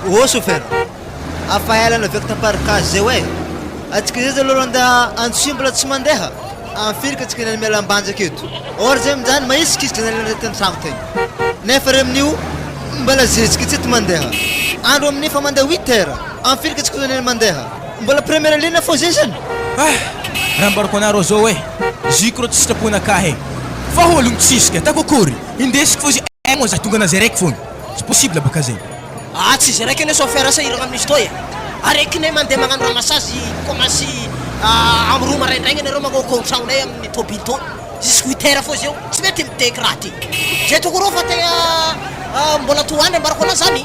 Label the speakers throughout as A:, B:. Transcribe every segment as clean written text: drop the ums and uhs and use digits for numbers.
A: ô chauffeur afa elana avy taparikazy zay hoe atsika zay zay aloha andeha antsoy mbola tsy mandeha anfirika atsika nany miala ambanja aketo or zay amin'izany mahisikisika nalana tan-tragno tegna nefa re amin'io mbola zezika tsy mandeha andro amin'io fa mandeha 8 heures anfirika atsika nany mandeha mbola première ligne fô zay zany
B: raha mbarako anareo zao hoe ziko rô tsy sitraponaka he fa ologno tsisika takokory indesiko fô zay mo za tonga anazy raiky fogna tsy possible baka zay
C: tsy izy raiky ane chauffeur sahiragna amin'izy toy araiky ne mandeha magnano ramassage commence amin'ny roa maraindraigny anareo magnaoko tragnonay amin'ny tôbily to jusque 8 heures fô zao tsy mety miteka raha ty zay toko rô fa tegna mbola toany ambarako ana zany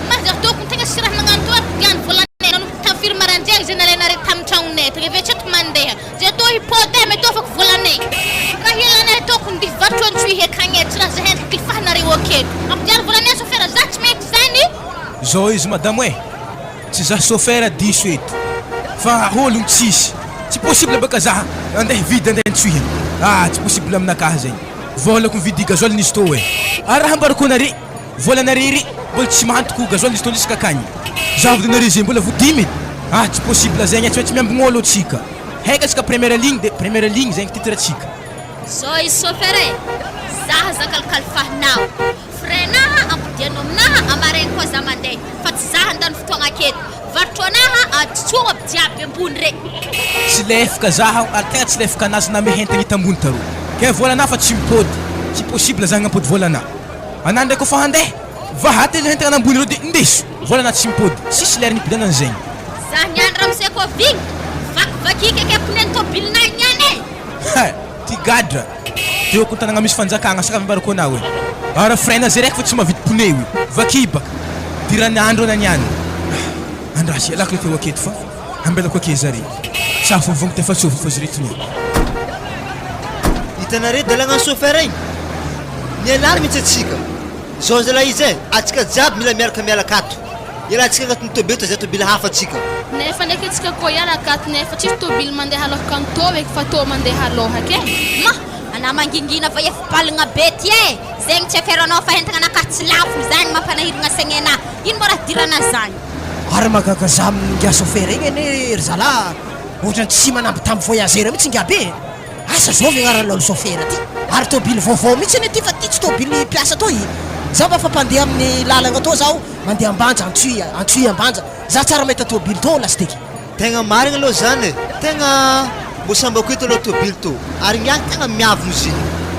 D: mazary tokony tegna sy raha magnano toa diany volanay nano tafiry marandraigny zay nalenareo tamin'ny tragnonay tegna ve tsy eto mandeha zay to hipôty metofako volanay ka helanay tokony divaritro antsoy hekagny tsy raha zahay kilifahanareo aketo ampidiary volanay chauffeur za tsy mety zany
B: zao izy madame hoe tsy za chauffeur diso eto fa ologno tsisy tsy possible baka za andeha vidy andeha antsoy tsy possible aminakahy zay volako mividy gazoil nisy to hoe raha ambarako anare volanareo mbola tsy mahantoko gazoil nisy to nisy kakagny za vidinare zay mbola vodimy tsy possible zegny tsy maintsy miambigny atsika haika atsika première ligne zegny titre atsika
D: zao izy chauffeur zaha zakalkalifahinao freinaha ampidiano aminaha amaraigny koa za mandeha fa tsy zaha andany fotoagna aketo varotro anaha tsoa abijiaby ambony re
B: tsy lefaka zaha ary tegna tsy lefaka anazy na mihentagna hita ambony taro ke volana fa tsy mipody tsy possible za nampody volana anà ndraiky kofa handeha vahaty le hentagna anambony reo de indeso volana tsy mipody sisy lera nipidianany zegny
D: za niany raha misay koa vigny vakivakiky ake pneu tôbilinay niany
B: ty gadra teo ko tanagna misy fanjakagna saka ambarako anao hoe ara freina zay raiky fa tsy mahavity pneu io vakibaka dirany andro ana niany andrasy alako le teo aketo fa ambelako ake zare sa fovogno tefa tsofo fa ziretiny
A: hitanare dalagna chauffeur igny nialary mihitsy atsika zao zala izy atsika jiaby mila miaraka mialakato ialatsika agnatin'ny tôbily zay tôbily hafa atsika
E: nefa ndraiky atsika koa ialakato nefa tsisy tôbily mandeha aloha kantô eky fa tô mandeha aloha ke
D: ma ana mangingina va efa baligna be ty zegny tsy aferanao fa hentagna anakahy tsy lafo zany mampanahiragna saigna ino mbo raha dirana zany
C: ary magagaza amin'nga chauffeur igny ane ry zala ohatrany tsy manampy tamin'ny voyageur mihitsy nga be asa zao viagnaranao chauffeur ty ary tôbily vaovao mihitsy ane ty fa ty tsy tôbily piasa toy za mba fa mpandeha amin'ny lalagna to zao mandeha ambanja antsoy ambanja za tsara mahita tôbily to lasteky
A: tegna marigna aloha zany tegna mbo sambako eto aloha tôbily to ary niany tegna miavogno izy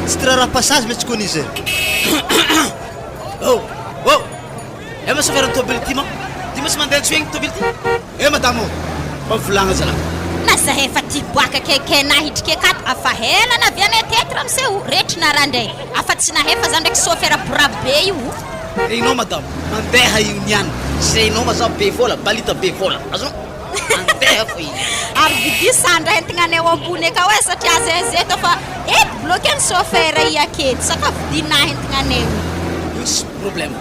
A: tsy tira raha passage mihitsy koa nizy
F: ema chauffeur ny tôbily ty ma ty ma sy mandeha antsoy egny tôbily ty madame mba volagna zala
D: na zahay efa ty boaka keke nahidriky akato afa hela na vianay tetra amseo retry na randray afa tsy nahefa za ndraiky chauffeur brabe io
F: regnao madame mandeha io niany zaynao maza be vola balita be vola azonao mandeha fo iny
D: ary vidi sandra hentegnanay ambony aka hoe satria zay to fa bloqué ny chauffeur i aketo saka vidina hentegnanay
F: misy problème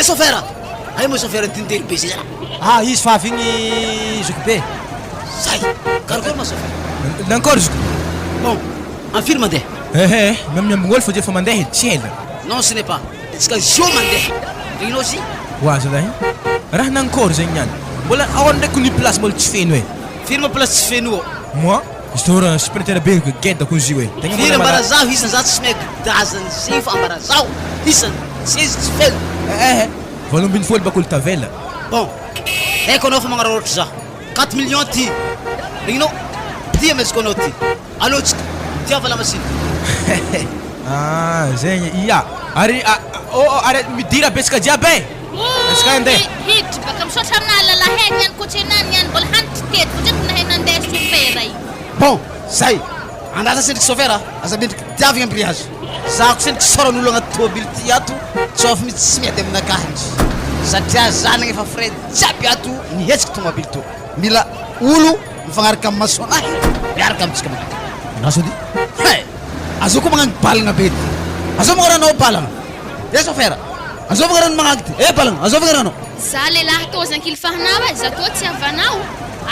F: chauffeur ay mo chauffeur tindely be zay
C: izy fa avy igny zokobe
F: zay karakôry ma chauffeur
B: nankôry zoko
F: bon en firy mandeha
B: miambigny olo fa de fa mandeha tsy ela
F: non ce n'est pas iska zio mandeha regnao zy
B: wa zalahy raha nankôry zegny niany mbola aona ndraiky ny place mbola tsy feno hoe
F: firy ma place tsy feno ô
B: moi izy to raha supériteur be gedako izy hoe
F: firy ambara zaho isany za tsy mainky dazany zay fa ambara zaho isany tsy izy tsy feno
B: valoambin'ny folo bako olo tavela
F: bon haiko anao fa magnarao ohatry zaho 4 millions ty regnao ty ameziko anao ty alotsika ty avala masiny
B: zegny ia ary midira betsaka jiaby esika andeha
E: hiditry baka misaotra amina lalahay niany kotrenany niany mbola hanitry teto fotreky nahay nandeha chauffeur io
F: bon zay andaza sendriky chauffeur aza mendriky diavigna ambriage zako sendriky soran'olo agnaty tôbily ty ato tsofa mihitsy tsy mety aminakahy satria zanagny efa frais jiaby ato nihetsiky tomobily to mila olo mifagnaraka amin'ny masonahy miaraka amitsika manao nasody azao koa magnano balagna be ty azao magnaranao balagna chauffeur azao magnarano magnagy ty balagna azao magnaranao
E: za lehilahy tô zankilifahinao za tô tsy avanao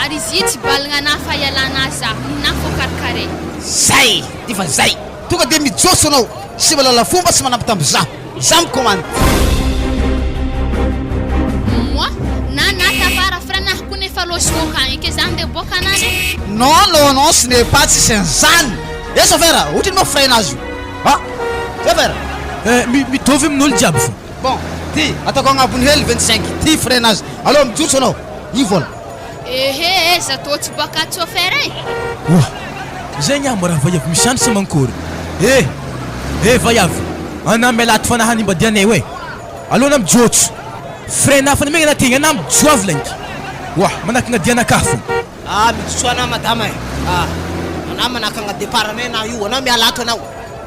E: ary izy io tsy balagna anah fa ialana za ninah fô karakare
F: zay ty fa zay tonga de mijoso anao sy malala fomba sy manampy tamby zaho za micommande
D: mandeha boaka anany.
F: Non, ce n'est pas tsisy an'izany. Chauffeur, ohatrany moa frein azy io. Chauffeur.
B: Mitovy amin'olo jiaby fa.
F: Bon, ty ataoko agnabony hely 25 ty frein azy. Allo mijotso anao. Io vola.
E: Ehe, za tô tsy boaka chauffeur e.
B: Wah, zay niahy mo raha vaiavy misy andro sa mankory. Vaiavy, anà mialaty fanahy nimbadianay hoe. Alona mijotso. Frein nafany megna nategna anà mijoavy lanky. Wah, manaka agnadianakahy fo.
C: Mijotso anao madama e. Anao manaka agna départ anay na io, anao mialato anao.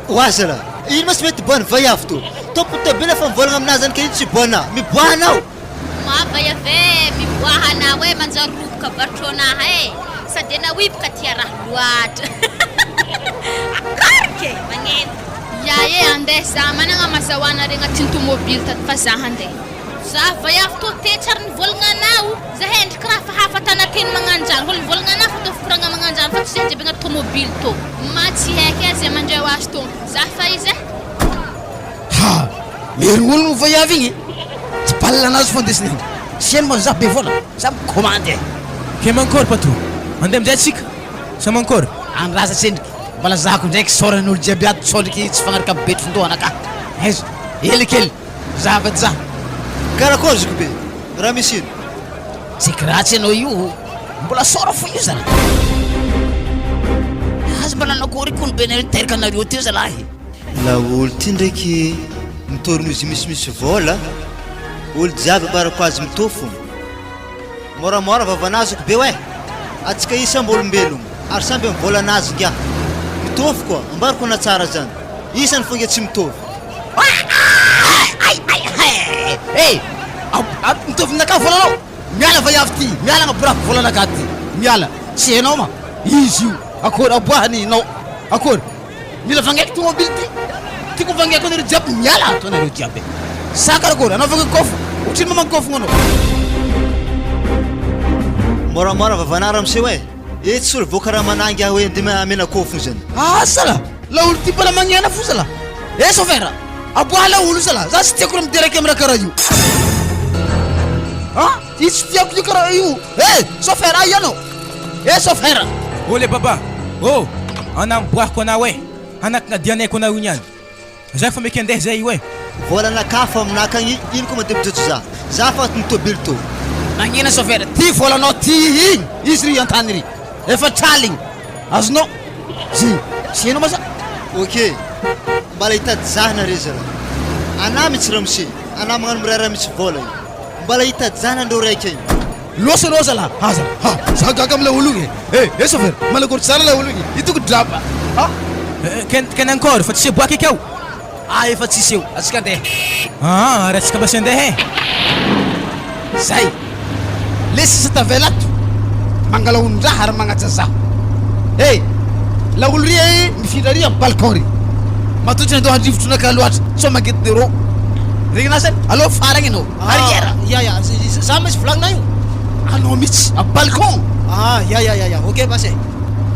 A: Oazala, ino ma tsy mety boana vaiavy to. Tompotobila fa mivolagna aminazy any ka ino tsy boana. Miboaha anao.
D: Vaiavy miboaha anao hoe manjary roboka batronahy e. Sady anao iboka tia raha loatra. Akarike magneno.
E: Ia andeha za managna mazahoana regny agnatin'ny tomobily tato fa za handeha.
D: Za vaiavy to te tsara nivolagna anao. Za hendriky raha fa hafa tanateny magnanjany. Holo nivolagna anao fa tofikoragna magnanjany fa tsy jiaby agnaty tomobily to.
E: Ma tsy haiko azy mandray ho azy tô. Za fa izy e.
F: Mery olo vaiavy igny. Tsy balina anazy fo andesiny igny. Siany moa za be vola. Za micommande.
B: Ke mankory patron. Mandeha amizay tsika. Sa mankory.
F: Andraza tsendriky. Mbola zako ndraiky soran'olo jiaby ato sao ndraiky tsy fagnaraka betro fondohana ka. Aizo, helikely. Zavady za.
A: Karakory ziko be. Raha misy ino.
F: Tsika ratsy anao io. Mbola sora fo io zala. Azy mbola nakory kono be teraka anareo ty zalahy.
A: La olo ty ndraiky mitorony izy misimisy vola. Olo jiaby barako azy mitofo. Moramora vavanaziko be hoe. Atsika isamby olombelogno ary samby amin'ny vola anazy ngia. Mitovy koa, ambariko na tsara zany. Isany fonga tsy mitovy.
F: Mitovy naka volanao. Miala vaiavy ty, miala agnaborako volanaka ty. Miala. Tsy hainao ma. Izy io. Akory aboahany inao. Akory. Mila vangaiky tomobily ty. Ty ko vangaiko anareo jiaby miala ato anareo jiaby. Saka akory, anao vangaiky kofo. Otriny mamangikofo anao.
A: Moramora vavanara amseho hoe. Tsy olo voaka raha manangy aho hoe ndima amena kofo zany.
F: Sala. La olo ty mbola magnena fo zala. Chauffeur. Aboaha la olo zala. Za tsy tiako mideraky amina karaha io. Io tsy tiako io karaha io. Chauffeur ay anao. Chauffeur.
B: Ole baba. Anà miboahako anao hoe. Anaky agnadianayko anao iny any. Zay fa meky andeha zay io hoe.
A: Volanakahy fa aminaka agny ino koa mandeha mijotso za. Za fa mitobily to.
F: Nagnena chauffeur. Ty volanao ty igny. Izy ry antany ry. Efa traligny. Azonao. Si hainao ma za.
A: Ok. Mbala hitady zahana re zala. Anà mitsy raha misy. Anà magnano miraharaha misy vola io. Mbala hitady zahana andreo raiky igny.
F: Losa anao zala. Za gaga amila olo igny. Chauffeur. Malakory tsara la olo igny. Itoko drapa.
B: Kena ankôry fa tsy boaka ikao.
F: Efa tsisy eo. Atsika andeha.
B: Raha tsika basy andeha e.
F: Zay. Le sisa tavela ato. Mangala ondraha ary magnaja zaho. La olo ry mifindra ry amin'ny balcon ry. Matotry andao handrivotro naka loatra. Sao mangety dero. Regny zany. Allo faragny anao. Arrière.
C: Ya, za misy volagna io.
F: Anao mihitsy amin'ny balcon.
C: Ya. Ok basy.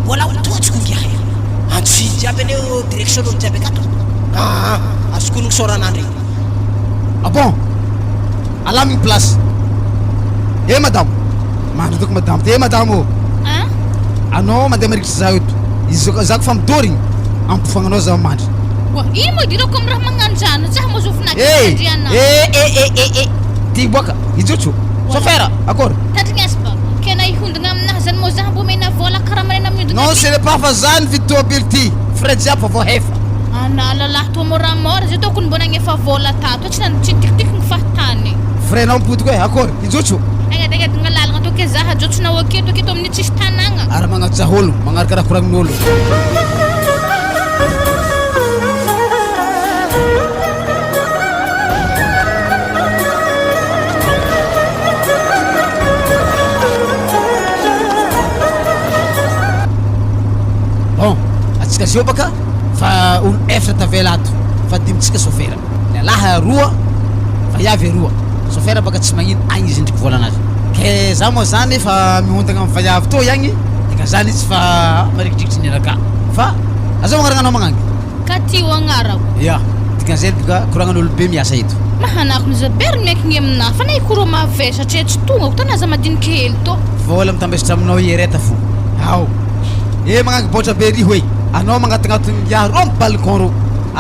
C: Mbola totsiko ngiahy. Antsy jiaby aneo direction olo jiaby akato. Asokonoko soranandry.
F: Bon. Alamigny place. Madame. Mandrodoko madame ty madame. Anao mandeha marikitry za eto. Izy zako fa midory igny. Ampifoagnanao za mandry.
D: Ino moa dirako amin'ny raha magnanjana. Za moa zofinaky andriana.
F: Ty boaka. Ijotso. Chauffeur. Akory.
D: Tadrigny asy ba. Kena ihondagna aminahy zany moa za mbo mena vola karaha marena mihodogna.
F: Non, ce n'est pas fa zany vidy tomobily ty. Frais jiaby fa voahefa.
D: Lalahy to moramora zay tokony mbona agnefa vola tato. Tsy tikitika ny fahatany.
F: Frais nao mipodiko e. Akory. Ijotso.
D: Agnadagna lalagna toke za hajotsona aketo amin'ny tsisy tanagna.
F: Ary magnaja olo. Magnaraka raha koragnin'olo. Bon, atsika zio baka fa olo efatra tavela ato. Fa dimitsika chauffeur. Lalahy roa, vaiavy roa. Chauffeur baka tsy magnino agny izy ndriky vola anazy. Ke za moa zany fa mihondagna amin'ny vaiavy to igny. Dika zany izy fa marikidrikitry niraka. Fa aza magnaragnanao magnangy.
D: Ka ty ho agnarako.
F: Ya, dika zay bika koragnan'olo be miasa eto.
D: mahanako nizabery miankiny aminahy fa na ikoro mave satria tsy tonga ko tanaza madiniky hely to
F: vola mitambesitra aminao ereta fo ao magnangiboatra be ry hoe anao magnatognaton'ny ro amy balcon ro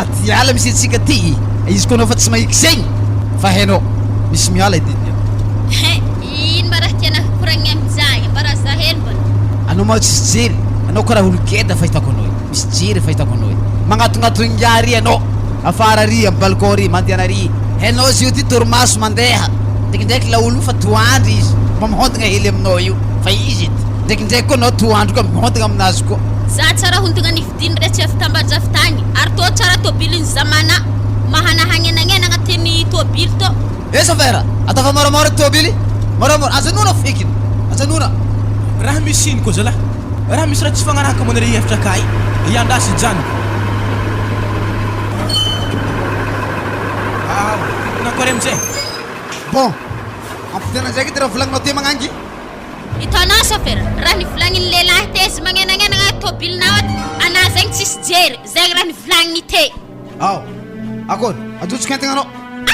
F: aty ala misy antsika ty izy koa anao fa tsy mahiky zegny fa hainao misy miala idiny
E: ino mba raha tiana koragny amizagny mba raha zahelo mbana
F: anao mao tsisy jery anao karaha olo geda fahitako anao misy jery fahitako anao magnatognaton'ny ry anao afara ry amy balcon ry mandeana ry hainao izy io ty torimaso mandeha ndraikindraiky la olo fa toandry izy mba mihondagna hely aminao io fa izy ety ndraikindraiky koa anao toandro koa mihondagna aminazy koa
E: za tsara hondagna nividiny re tsy afitambadrafitagny ary to tsara tobiliny zamana mahanahagnenanena agnatin'ny tobily to
F: sofera atafa moramora tobily moramora ajanona fekiny ajanona
B: raha misy ino koa zala raha misy raha tsy fagnarahaka manare hevitra kay iandrasy janoko nakore amizay
F: bon ampitena zay ty raha volagninao ty magnangy
E: hitanao sofera raha nivolagnin'ny lehilahy te izy magnenanena agnaty tobilinao aty anah zegny tsisy jery zegny raha nivolagny te
F: ao akory ajotsika antegna anao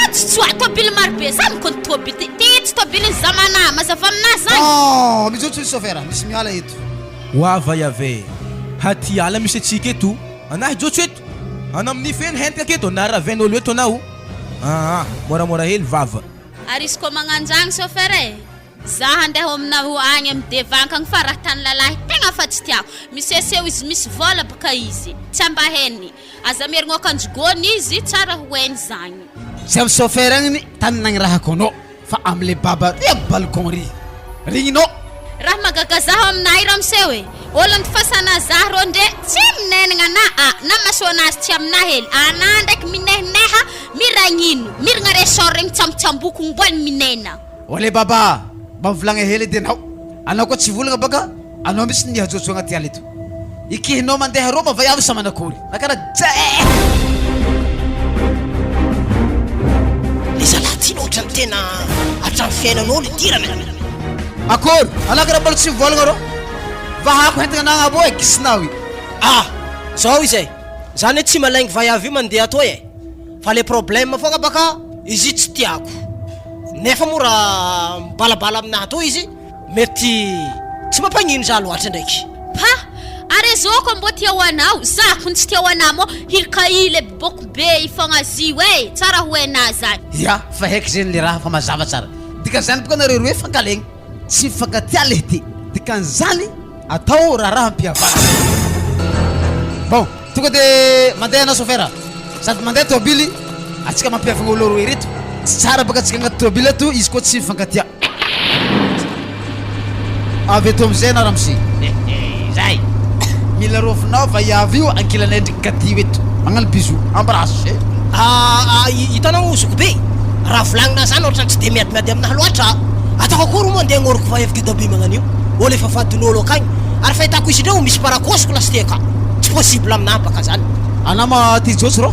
E: atsotsoa tobily marobe za mikony tobily ty tsy tobiliny zamana mazava aminazy zany
F: mijotso izy sofera misy miala eto
B: hoava iave haty ala misy atsika eto anahy jotso eto ana amin'ny feno hentaka eto na raven'olo eto anao moramora hely vava
E: ary izy koa magnanjagny sofera za handeha aminaho agny amy devankagny fa raha tany lalahy tegna fa tsy tiako miseseo izy misy vola baka izy tsy ambaheny aza merigno akanjogony izy tsara hoeny zagny
F: sy amy sofera agniny tany nagnirahako anao fa amle baba ry amy balcon ry rigninao
E: raha magagazaho aminahy raha miseho olo ntifasana zah ro ndre tsy minenagna na maso anazy tsy aminahy hely ana ndraiky minehineha miragnino miragna resort regny tsambotsamboky mboany minena
F: ole baba mba mivolagna hely edy anao koa tsy volagna baka anao misy nihajotso agnaty ala eto ikihinao mandeha ro mavayavy sa manakory nakara
C: le zalahy ty no ohatrany tena hatramy fiainan'olo idirana
F: akory anao karaha mbolo tsy mivolagna ro vahako hentagna anagnabo kisinao
C: zao izay zany hoe tsy malaigny vayavy io mandeha atoy fa le problème fogna baka izy tsy tiako nefa mora mibalabala aminahy to izy mety tsy mampagnino za loatra ndraiky
E: pa ary zao koa mbo tia ho anao zakony tsy tia ho anao mo hirika ile boko be ifagnazio tsara ho ena zany
F: ya fa haiky zeny le raha fa mazava tsara dikan'izany boka nareo roe fankalegny tsy mifankatia le ty dikan'izany atao raha ampiavana bon tonga de mandeha anao sofera sady mandeha tobily atsika mampiavagna olo roe reto tsy tsara baka atsika agnaty tobily ato izy koa tsy mifankatia avy eto amizay na ramsi zay mila rofinao va iavy io ankilanay ndriky kadio eto magnano bisou embrasse
C: hitanao ozoko be raha volagnina zany ohatrany tsy de miadimiady aminahy loatra atako akory moa andeha agnôroko va evigeda be magnano io olo efa fadin'olo akagny ary fahitako izy ndreo misy parakosiko lasteka tsy possible aminahy baka zany
F: anama ty jotso ro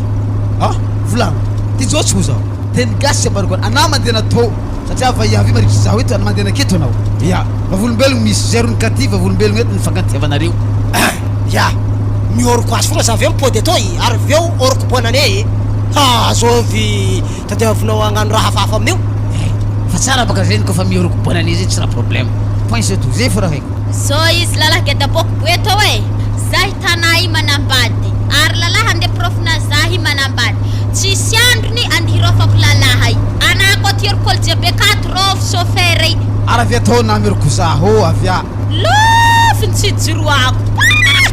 F: volagna ty jotso ko zao teny gasy ambariko anao mandeha natô satria va iavy marikitry zaho eto ana mandeha naketo anao ya vavolombelogno misy zerony katy vavolombelogno eto nifankatiavanareo
C: ya mioroko azy fogna za avy mipody atoy ary aveo oroko boanane azovy tadiavinao agnano raha hafahafa amin'io
F: fa tsara baka zeny koa fa mioroko boanane zay tsy raha problème point c'est tout zay fo raha haiko
E: so izy lalahy gedaboko boeto za hitanay manambady ary lalahy ande profina za hi manambady tsisy androny andihirofako lalahay anah koa tiorokolo jiabe 4 rofo sofera
F: ary avy atao na mioroko zaho avya
E: lofiny tsy jiroako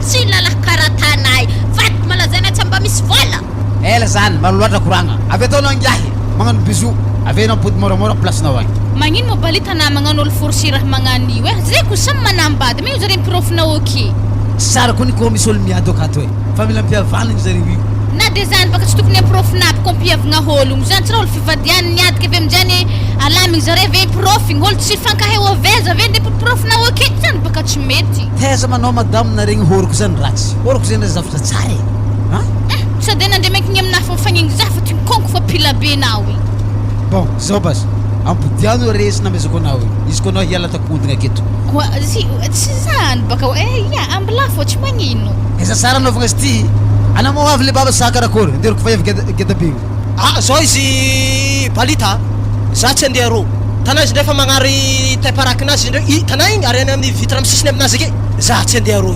E: tsy lalahy karatanay vaty malazana tsy mba misy vola
F: ela zany maro loatra koragna avy ataonao angiahy magnano bisou avenao pody moramora placenao agny
D: magnino mobalita magnano olo forsy raha magnano io zay ko samy manambady ma io zareo profina oke
F: sara koa nikoa misy olo miady akato fa mila mpiavanagny zareo io
D: na de zany baka tsy tokony profinaby ko mpiavagna ologno zany tsy raha olo fivadiany niadika avy amizany alamigny zareo ve profigny olo tsy fankaheo aveza ave nde profina oke zany baka tsy mety
F: teza manao madame naregny horoko zany ratsy horoko zany zavatra tsara
D: sady nande maikigny aminahy fa mifagnigny za fa tikonko fa pila be nao
F: bon zao basy ampodiano resy namezako anao izy ko anao hiala takodina aketo
D: tsy zany baka ya ambila fo tsy magnino
F: eza sara anaovagna azy ty anao moa avy le baba sa karakory nderoko fa evy geda be
C: Zao izy Balita, za tsy andeha ro. Tanà izy ndraifa magnary taiparaky-nazy ndray tanà igny ary amin'ny vitra amin'ny sisiny aminazy ake. Za tsy andeha ro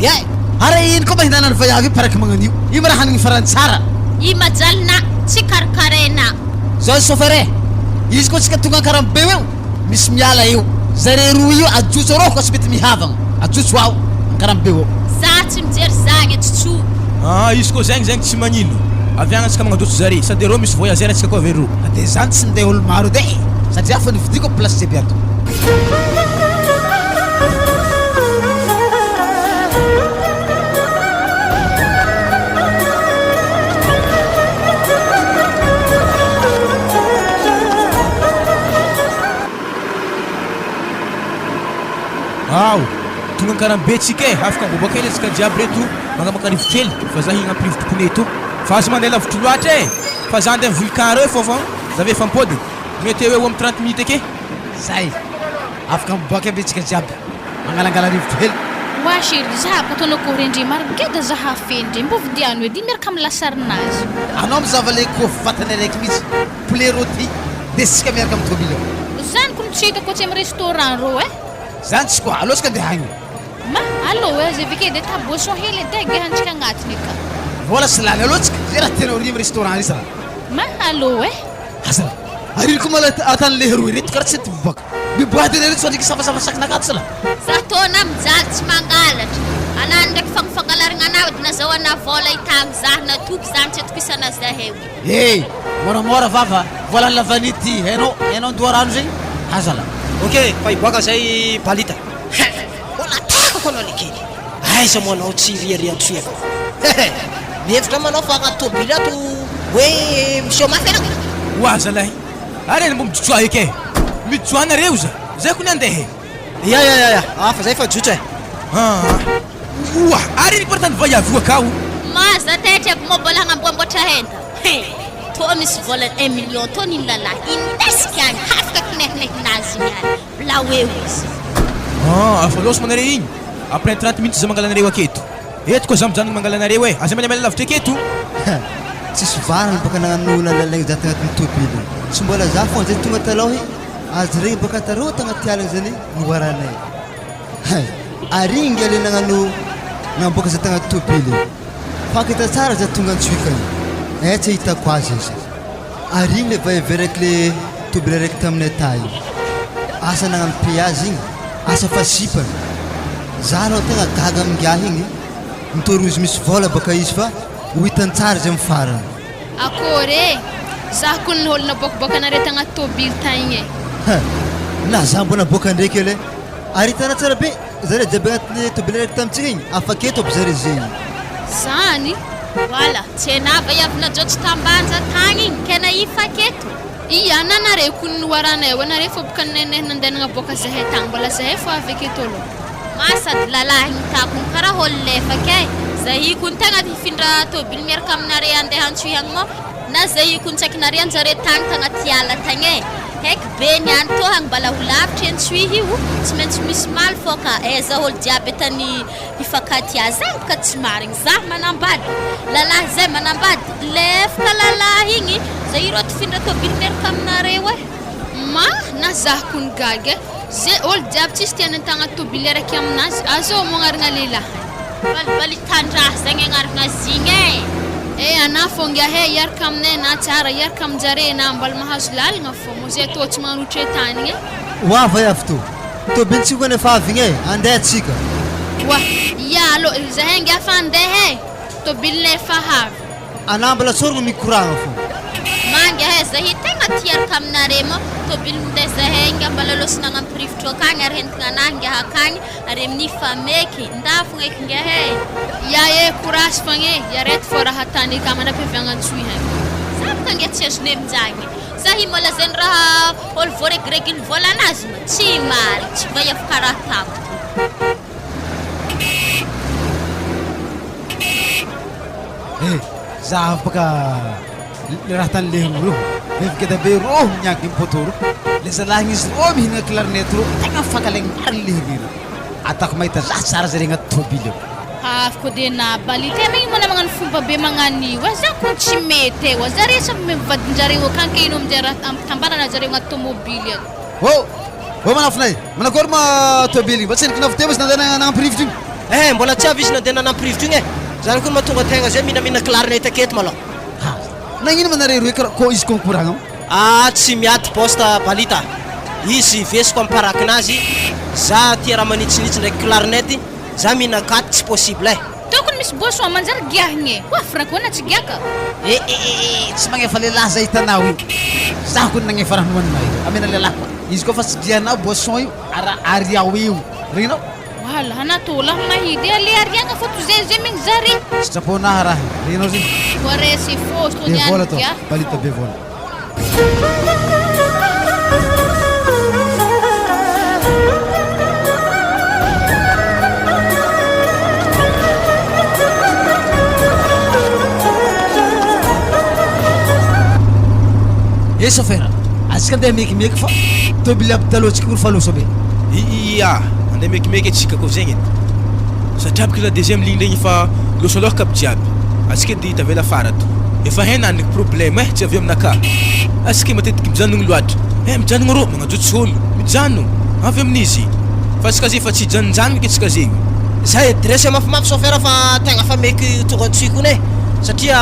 F: Ary ino koa mba hinanany vaiavy paraky magnanio? Io raha hanigny farany tsara.
E: I majalina tsy karakaraina.
C: Zao izy chauffeur
F: Izy koa tsika tonga karambeo eo, misy miala eo. Zare roa io ajotso rô koa tsy mety mihavagna. Ajotso ao karambeo eo.
E: Za tsy mijery zagny tsotso.
B: Izy koa zegny tsy magnino. Avy agny antsika magnadotso zare. Sady rô misy voyageur antsika koa avy rô.
F: De zany tsy minday olo maro de. Satria afa nividiko place jiaby ato.
B: Tonga karambe tsika afaka miboaka hely antsika jiaby reto magnamaka rivotra kely fa za hignampirivotra pone to fa azo mandeha lavitry loatra fa za andeha volcan reo fôfa za ve fampody mety eo amin'ny 30 minutes ake
F: Zay. Afaka miboaka aby tsika jiaby. Mangalangala rivotra hely.
D: Wa chérie, za ko tono ko rendri margeda za hafendri mbo vidiano edi miaraka amin'ny lasarinazy.
F: Anao mizava le kofy vatany araiky mihitsy. Poulet rôti de sika miaraka amin'ny tômôbily.
D: Zany ko tsy hitako tsy amin'ny restaurant ro
F: Zany tsy koa alosika andeha hagny.
D: Ma allo ze vike de ta boisson hele de gehantsika agnatiny ka.
F: Vola sy lany alotsika. Zay raha tena ory amin'ny restaurant izy raha.
D: Ma allo
F: Asa. Ary ko mala atan le roy reto karaha tsy miboaka. Miboaka de reto so ndraiky safasafa saknakato sala.
E: Za tona mijaly tsy mangalatra. Anany ndraiky fagnafangalarigna anao edy nazahoana vola itagny za natoky zany tsy atokisana zahay.
F: Moramora vava. Vola lavanity. Hainao doarano zay. Azala.
C: Ok, fa iboaka zay Balita. Wala tako anao le kely. Aiza manao tsy riariantso efa. Mihevitra manao fa agnaty tômôbily ato hoe monsieur mafy anao.
B: Wa zalahy ary mbo mijotsoa eky mijoanareo zay ko ny andeha
C: Ya, fa zay fa jotso
B: Wa ary ny portany vaiavy akao
E: Maza tetra mobile hangamboamboatra henta. To misy vola 1 million to ny lalahy. Indesika any hafaka kinehinazy niany. Blao eo izy.
B: Afa loso manare igny après 30 minutes za mangalanareo aketo eto koa za mijanona mangalanareo aza malamela lavitra aketo
A: tsisy varana baka nagnano lalalaigny za tagnatin'ny tômôbily tsy mbola za foana zay tonga taloha azy regny baka tareo tagnaty alagny zany noaranay ary igny ngiale nagnano namboaka za tagnaty tômôbily fakita tsara za tonga antsoikany tsy hitako azy izy ary igny le vaiveraky le tômôbily raiky taminay tay asa nagnano péage igny asa fa sipana za anao tegna gaga amingiahy igny mitory izy misy vola baka izy fa ho hitany tsara zay amin'ny farany
D: Akory za ko ny olo naboakoboaka nareo tagnaty tômôbily tagny
A: na za mbona boaka ndraiky ele ary hitana tsara be zare jiaby agnatin'ny tômôbily raiky tamintsika igny afaketo aby zare zegny
D: zany
E: Wala, tsenava yavina jotsy tambanja tagny igny kena ifaketo.
D: iya nanare ko ny waranay wanare fo baka neneh nandeha boaka zahay tagny mbola zahay fo avy aketo lo
E: Masad lalahy takon karaha olo lefa kay zahy kun tagna tifindra tômôbily miaraka aminare andeha antsoihagny mo na zahy kun tsakinare anjare tagny tagnaty ala tagny heky be niany to hagny mbala ho lavitra antsoihy io tsy maintsy misy maly fô ka za olo jiaby tany ifakaty azy zany ka tsy marigny za manambady lalahy zay manambady lefaka lalahy igny zahy ro tifindra tômôbily miaraka aminareo
D: ma na za ko ny gaga ze olo jiaby tsisy tiany tagnaty tômôbily araiky aminazy azo mognarigna lehilahy
E: balibali tandraha zagny agnarigna zigny
D: ana fo ngiahe iaraka aminay na tsara iaraka aminjare na mbala mahazo lalagna fo mo zay tô tsy magnanotra tany
A: wa vaiavy to tômôbily tsika nefa avy igny andeha atsika
D: wa ya lo zahay ngia fa andeha tômôbily nefa havy
A: ana mbola sorogno mikoragna fo
E: mangy zahy tegna tiaraka aminare mo tômôbily minday zahay nga mbala losina agnampirivotro akagny ary hentigna anahy ngia akagny ary amin'ny fameky ndafogna eky ngia
D: ya courage fagny yareto fo raha tany ka manapiaviagna antsoihay
E: sabaka ngia tsy azone mijagny zahy mola zany raha olo voaregiregi ny volanazy mo tsy mary tsy vaiavy karaha tako
F: za baka le raha tany lehiny ro mivigeda be ro mianky impotoro le zalahy izy ro mihinana clarinette ro tegna fakalaigny mary lehiny atako mahita za tsara zare agnaty tômôbily eo
D: Afaka dia na balita may mo na mga fomba be mga niwa za kung tsy mety eo zare sa mivadinjareo akany ke ino amin'izay raha tambarana zareo agnaty tomobily
F: Oh manafinay manakory ma tobily mba tsy heniko naviteo sy nandena nanampirivotry igny
C: mbola tsy avy izy nandeha nanampirivotry igny zany koa mahatonga tegna zay mihinamina clarinette aketo malao
F: nagnino manareo roe karaha ko izy concourant
C: tsy miaty poste balita izy vesiko amin'ny parakinazy za tia raha manitsinitsy ndraiky clarinette za mihina katy tsy possible
D: tokony misy boso manjary giahigny ho afraka hoana tsy giaka
F: tsy magnefa lehilahy zay hitanao io za koa nagnefa raha moanina io amena lehilahy koa izy koa fa tsy dianao boisson io ariao io regnao
D: wala anatola mahidy ale ariagna fa tozay migny zare
F: sitraponaha raha regnao zay
D: voaresy fosy
F: be vola
D: tony
F: to
D: any
F: balita be vola chauffeur azika andeha mekimeky fa tobily aby talohatsika kory faloso be
B: ia andeha mekimeky atsika koa zegny edy satria abika la deuxième ligne regny efa losalohaka aby jiaby atsika edy tavela fara to efa haina ndraiky problème tsy avy aminaka asika matetiky mijanogno loatra mijanogno rô magnajotsy olo mijanogno avy amin'izy fa atsika zay fa tsy janonjanoky atsika zegny
C: zay dresse mafimafy chauffeur fa tegna fa meky tonga antsiko ne satria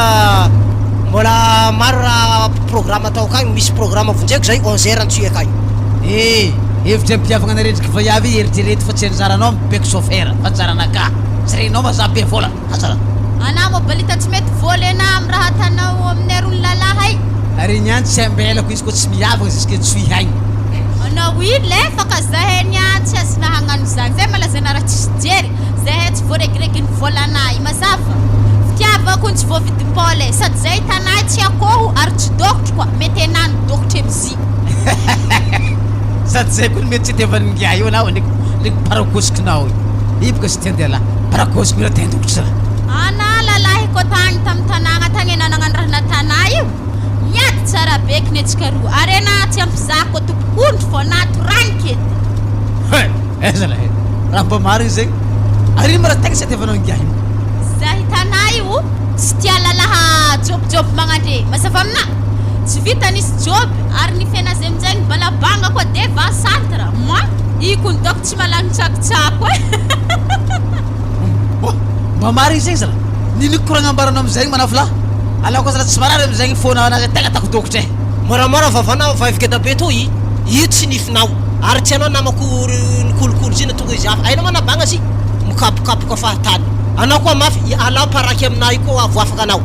C: mbola maro raha programme atao akagny misy programme vonjeko zay 11h antsoy akagny
F: hevitry ampiavagna narendriky vaiavy eritrerety fa tsy anjaranao mipeko chauffeur fa anjaranaka tsy regnao ma za be vola azara
E: anao mo balita tsy mety vola ena amin'ny raha atanao amin'ny arony lalahy
F: ary niany tsy ambelako izy koa tsy miavagna ziske tsoy haigny
E: anao ile fa ka zahay niany tsy azona hagnano zany zay malazana raha tsisy jery zahay tsy voaregireginy volanay mazava fitiavako ny tsy voavidim-pôle sady zay tanay tsy akoho ary tsy dokotry koa mety enany dokotry amzy
F: sady zay koa mety tsy itiavan'ngia io anao ndraiky parakosikinao io boka sy tiandeha lahy parakosiko io raha tian-dokotry zala
E: ana lalahy ko tagny tamin'ny tanàgna tagny ena nagnano raha natana io miady tsara beky ny atsika roa ary ena tsy ampizako tompokondry fô nato ranky edy
F: zala raha mba maro io zegny ary ino ma raha tegna tsy itiavanao ngia io
E: za hitanay io tsy tia lalaha jobojobo magnandre mazava amina tsy vitanisy joby ary ny fiainazy aminjegny balabanga koa deva centre ma iko ny doko tsy malagny tsakotsako
F: mba maro io zegny zala niniko koragna ambaranao amizegny manafolahy alao koa zala tsy marary amizegny fona anazy tegna tako dokotry
C: moramora vavanao vaivika be to io tsy nifinao ary tsy anao namako nikolokolo zina tonga izy hafa aina manabagna zy mikapokapoka fahatany anao koa mafy alao paraky aminay koa avo afaka anao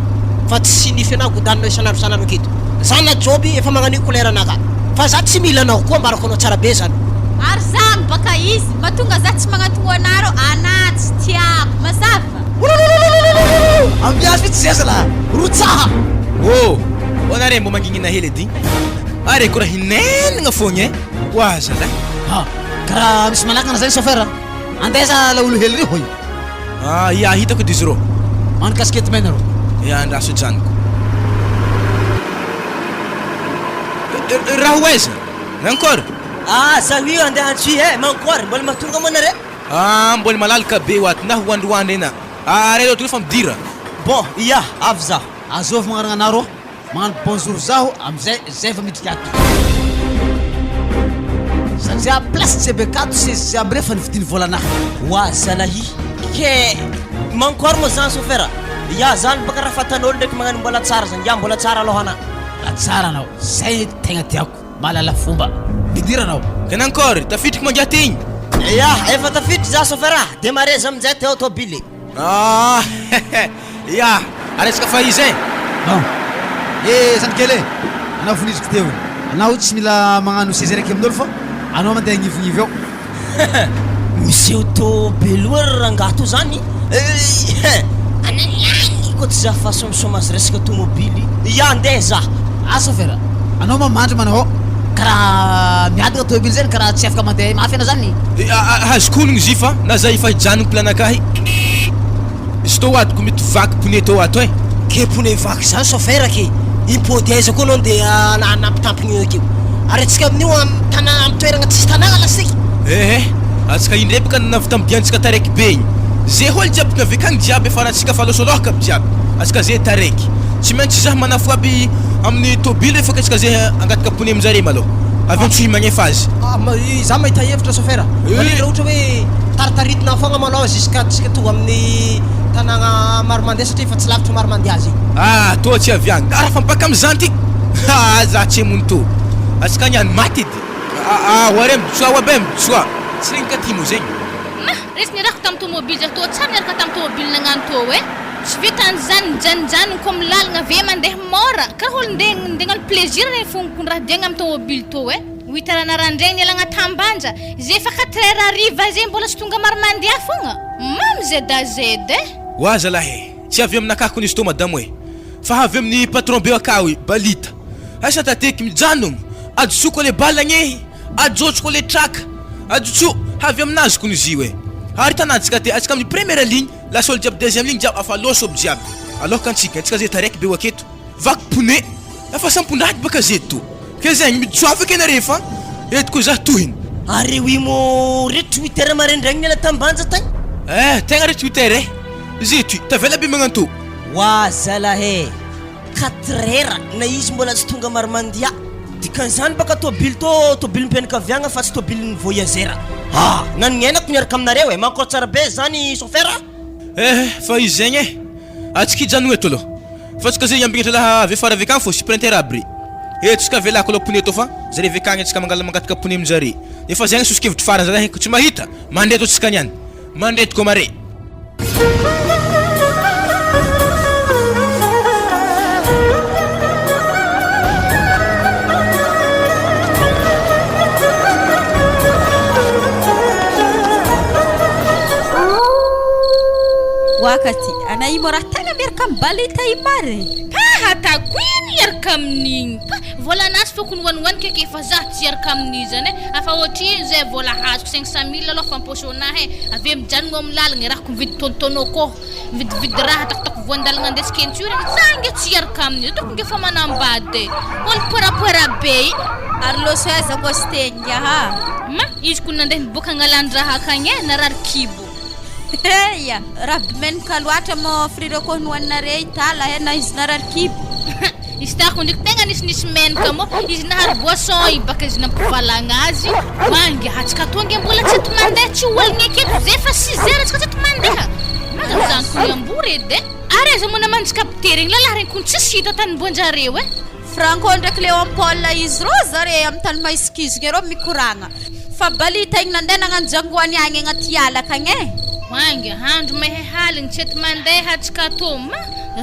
C: fa tsy nify anao godaninao isanandro sanandro aketo zana joby efa magnanio koleranaka fa za tsy mila anao koa mbarako anao tsara be zany
E: ary zany baka izy mahatonga za tsy magnatogno anaro ana tsy tiako mazava
F: ambiazy vitsy zay zala rotsaha
B: anare mbo manginina hely edy are koa raha hinenagna fogna oa zala
F: karaha misy manakana zay chauffeur andeza la olo hely ry hoy
B: ia hitako edy izy rô
F: mano kaskety mena rô
B: ia andraso janoko raha oaiza nankôry
C: zaho io andeha antsoy mankory mbola mahatonga monare
B: mbola malalaka be oaty na hoandroandry ena re loatra fa midira
F: bon ia avy zaho azovy magnarana anaro magnano bonjour zaho amizay zay fa midriky ato satria place tsy be kato sy aby re fa nividiny volanahy
C: wa zalahy ke mankory mo zany chauffeur ia zany baka raha fatan'olo ndraiky magnano mbola tsara zany ia mbola tsara aloha anao
F: tsara anao zay tegna tiako malala fomba midira anao
B: ka nankôry tafidriky mangia ty igny
C: ia efa tafidry za chauffeur demareza amizay te autobily
B: ia aresaka fa izy
F: bon zandrikely anao foniziko teo anao tsy mila magnano seize raiky amin'olo fa anao mandeha agnivignivy eo
C: misy autobily oa rangato zany ananiany ko tsy za fa somasomazy resaka tomobily ia andeha za
F: chauffeur anao mamandry manao karaha miadagna tomobily zany karaha tsy afaka mandeha mafy ana zany
B: azoko ologno izy fa na za efa hijanogno planakahy izy tô atoko mety vaky pone tô ato
C: ke pone vaky zany chauffeur ke impôdeza koa anao ndeha nampitampigny akeo ary atsika amin'io tanàna amy toeragna tsisy tanàna lasika
B: atsika indray baka navy tamidiantsika taraiky be igny zay hôly jiaby tonga avy akagny jiaby efa antsika falôsolôka aby jiaby atsika zay taraiky tsy maintsy zah manafo aby amin'ny tôbily refa katsika zay angataka pone aminjare malôha avy antsohy magnefa azy
C: za mahita hevitra chauffeur manindra ohatra hoe taritaritina fogna manao jusqu'à tsika tonga amin'ny tanàgna maro mandeha satria efa tsy lavitra maro mandeha azy
B: tô tsy avy agny raha fampaka amizany ty za tsy emony tô atsika niany maty edy oare mitsoa abe mitsoa tsy regnaka ty mo zegny
D: resy niarako tamin'ny tomobily za tô tsara niaraka tamin'ny tomobily nagnano tô hoe tsy vitan'izany mijanonjanony ko amin'ny lalagna ave mandeha mora karaha olo ndeha plaisir reny fognoko raha diagna amin'ny tomobily tô hoe 8 heures narandraigny nialagna tambanja zay efa 4 heures ariva zay mbola tsy tonga maro mandeha fogna mamy zedazedy
B: oa zalahy tsy avy aminakako nisy tô madamo hoe fa avy amin'ny patron be akao balita asa tateky mijanogno ajotsoko le balagny ajotsoko le traka ajotso avy aminazy ko nizy hoe ary tanantsika ty atsika amin'ny première ligne lasolo jiaby deuxième ligne jiaby afa loso aby jiaby aloka antsika antsika zay taraiky be aketo vaky pone afa sampondraty baka zety to ke zegny mitsoafaka ena rehefa etiko zah tohiny
C: ary wimo retry 8 heures marendraigny niala tambanja tagny
B: tegna retry 8 heures zety tavela be magnanto
C: wa zalahe 4 heures na izy mbola tsy tonga maro mandia dikan'izany baka tôbily tôbily mpianakaviagna fa tsy tôbily voyageur nanonenako niaraka aminareo mankoro tsara be zany chauffeur
B: fa izy zegny atsika ijanogno eto aloha fa tsika zay iambignetra laha avy afara avy akagny fô sprinter aby re tsika velako aloha pone to fa zare avy akagny atsika mangataka pone aminjare efa zegny sosikevitry farany zalahy ko tsy mahita mandeha to tsika niany mandretiko mare
E: wakati anaimo raha tegna miaraka amin'ny balita imare
D: hatakoiny iaraka amin'igny volanazy foko nohanihany keke efa zah tsy iaraka amin'izany afa ohatry zay vola hazoko 500 000 aloha famposonahy avy mijanogno amin'ny lalagna rahako mividy tontono koa mividividy raha takotako voandalagna andesikenture zange tsy iaraka amin'izy toko nge fa manambady olo porapoera be
E: ary loso aizako sy tegna
D: izy ko nandeha niboaka agnalandraha akagny narary kibo
E: Heya, raha menaka loatra mo frire ko nohanare itala na izy nararkibo.
D: Izy tako ndraiky tegna nisy menaka mo izy nahary boisson baka izy nampivalagna azy mangy atsika tonga mbola tsy eto mandeha tsy olagna aketo zay fa 6 heures atsika tsy eto mandeha magazany ko iambory edy ary aza mona manjikapitery igny lalahy regny ko tsisy hita tany mboanjareo
E: Franco ndraiky Léon Paul izy ro zare amin'ny tany maiskizigny rô mikoragna fa balita igny nandeha nagnano jangoany agny agnaty ala akagny
D: mangy handro mehe haligny tsy eto mandeha atsika to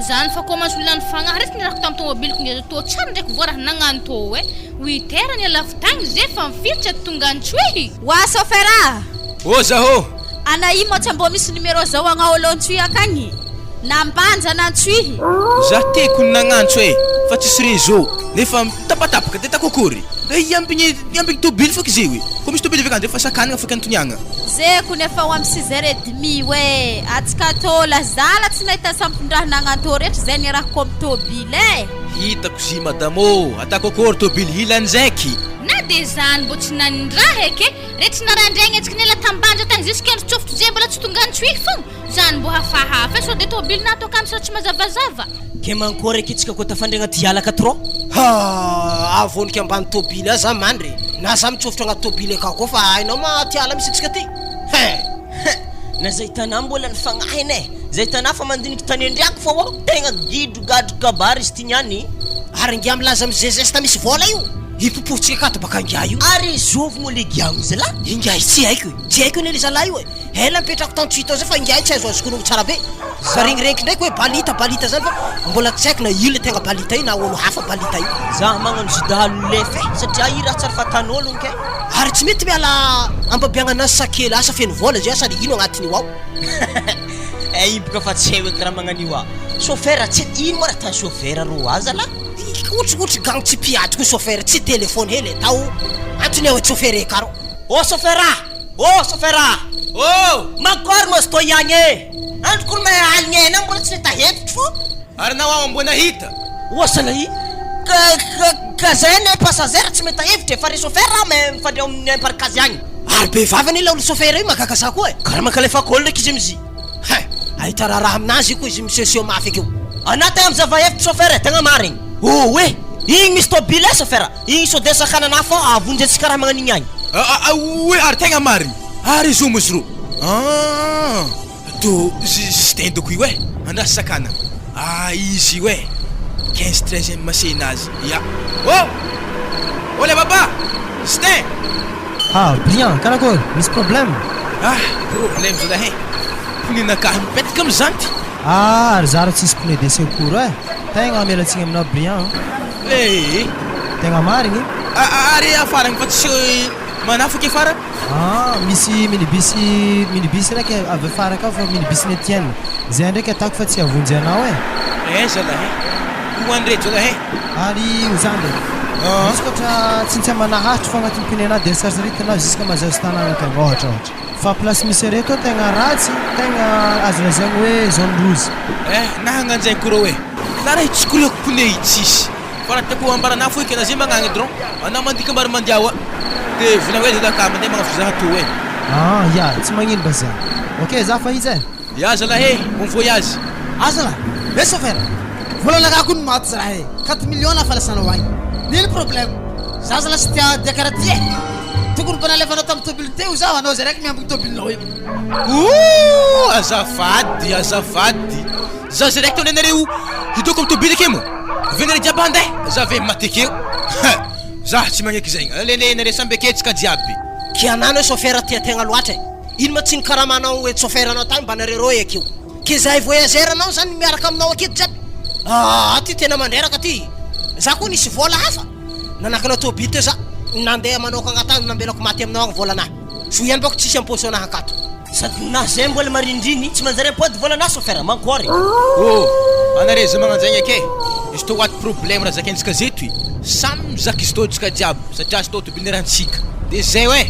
D: zany fa ko masolany fagnahy resy niarako tamin'ny tomobily ko ngezo to tsara ndraiky voaraha nagnano to 8 heures nialafy tagny zay fa mifiry tsy eto tonga antsohy
E: wa sofera
B: zaho
E: anaimo tsy mbo misy numéro zao agnaolo antsohy akagny nambanja nantsohy
B: zah teko nagnantso fa tsisy réseau nefa tapatapaka de takokory iambigny tôbily fôky zay ko misy tôbily avy fa sakanagna afaka antoniagna
E: zay ko nefa ho amin'ny 6h30 hoe atsika to lazala tsy nahita sampondraha nagnanto rehetra zay niarahako amin'ny tôbily
B: hitako zy madamo atakokory tôbily hilanjaiky
D: na de zany mbo tsy nanindraha eky rehetra narandraigny atsika niala tambanja tagny ziskandro tsofotro zay mbola tsy tonga antsohy fogna zany mbo hafahafa so de tôbily natoka amisa tsy mazavazava
C: ke mankory akitsika ko tafandregna dialaka tro avoniky ambany tôbily a za mandry na za mitsofotro agnaty tôbily akao koa fa hainao matiala misy atsika ty na zay tanà mbola ny fagnahy zay tanà fa mandiniky tany andriako fa o tegna gidrogadro kabary izy ty niany ary ngia milaza amy zezesta misy vola io hipopotsika akato baka ngia io ary zovogno legiamo zala ingia tsy haiko nely zala io ela mipetrako tantoito zay fa ngia tsy azo azokonogo tsara be za regniregniky ndraiky hoe balita zany fa mbola tsy haiko na ilo tegna balita io na olo hafa balita io za magnano zidahalo lefe satria i raha tsara fatan'ologno ke ary tsy mety miala ambabiagna anazy sakely asa feno vola zay asa ino agnatiny io ao ibaka fa tsy hay hoe karaha magnan'io a chauffeur tsy ino mo raha tany chauffeur ro azala otrikotry gagno tsy piatiko chauffeur tsy telefone hely tao antony hoe chauffeur ekaro chauffeur makory mos to iagny androkolo mahay aligny ena mbola tsy nahita hevitry fo
B: ary nao mbo nahita
C: salai ka zay ne passager tsy mety hevitry fa ry chauffeur mifandreo amin'ny imparkazy agny ary be vavany ila olo chauffeur io makakasa koa karaha makalefa kôlo ndraiky izy amzy ahitara raha aminazy koa izy misesio mafy akeo anaty am'zava-hevitra chauffeur tegna marigny oe igny misy tôbily chauffeur igny sode sakanana fô avonjy atsika raha magnan'igny agny
B: oe ary tegna marigny ary izy mozy ro to stendoko io e andrasa sakana izy io e 15-13 masenazy ya olha baba Stem
C: Brian, karakory misy problème
B: problème zao lahy ponenakahy mipetaka amy zanty
C: ary zara tsisy pneu de secours tegna amelatsigny aminao Brian tegna marigny
B: ary afaragny fa tsisy manafaky afara
C: misy minibus raiky avy afara ka fa minibus ny Etienne zay ndraiky atako fa tsy avonjy anao
B: zalahy hoandre zao lahy
C: ary zany ndraiky misy koatra tsy manahatry fa agnatin'ny pneu-na de sarsaritanao jusqu'à mazazo tanàna tegna ohatra fa place misy reto tegna ratsy tegna azo lazaigny hoe zone rouge
B: na hagnanjay koro hoe na raha itsikoriako pneu itsisy fa raha tiako ambarana fo ikena zay magnagny dron anao mandika mbary mandiawa de volagny hoe zalaka mandeha magnafizaha to
C: ya tsy magnino ba zay ok za fa izy
B: ya zalahy bon voyage
F: Azala chauffeur volanaka ko ny maty zalahy 4 millions na falasanao agny nino problème za zala sy tia décaratie tokony mba nalefanao tamin'ny tôbily teo zaho anao zay raiky miambiny tôbilinao io
B: azafady za zay raiky taonenareo hitoko amy tôbily akemo venare jiaby handeha za ve matekeo za tsy magneky zegny alenenare samby aketsika jiaby
C: kianano hoe chauffeur tia tegna loatra ino ma tsy ny karamanao hoe chauffeur anao tany mba nareroy akeo ke zahay voyageur anao zany miaraka aminao aketo jiaby ty tena mandreraka ty za koa nisy vola hafa nanakanao tôbily teo za nandeha manoko agnatany nambelako maty aminao agny volanahy so ihany bako tsisy amposo anahy akato sady na zay mbola marindriny tsy manjary ampody volanahy chauffeur mankory
B: anare za magnanjaigny ake izy to waty problème raha zakaintsika zeto samy mizaka izy totsika jiaby satria izy to tôbily nerantsika de zay hoe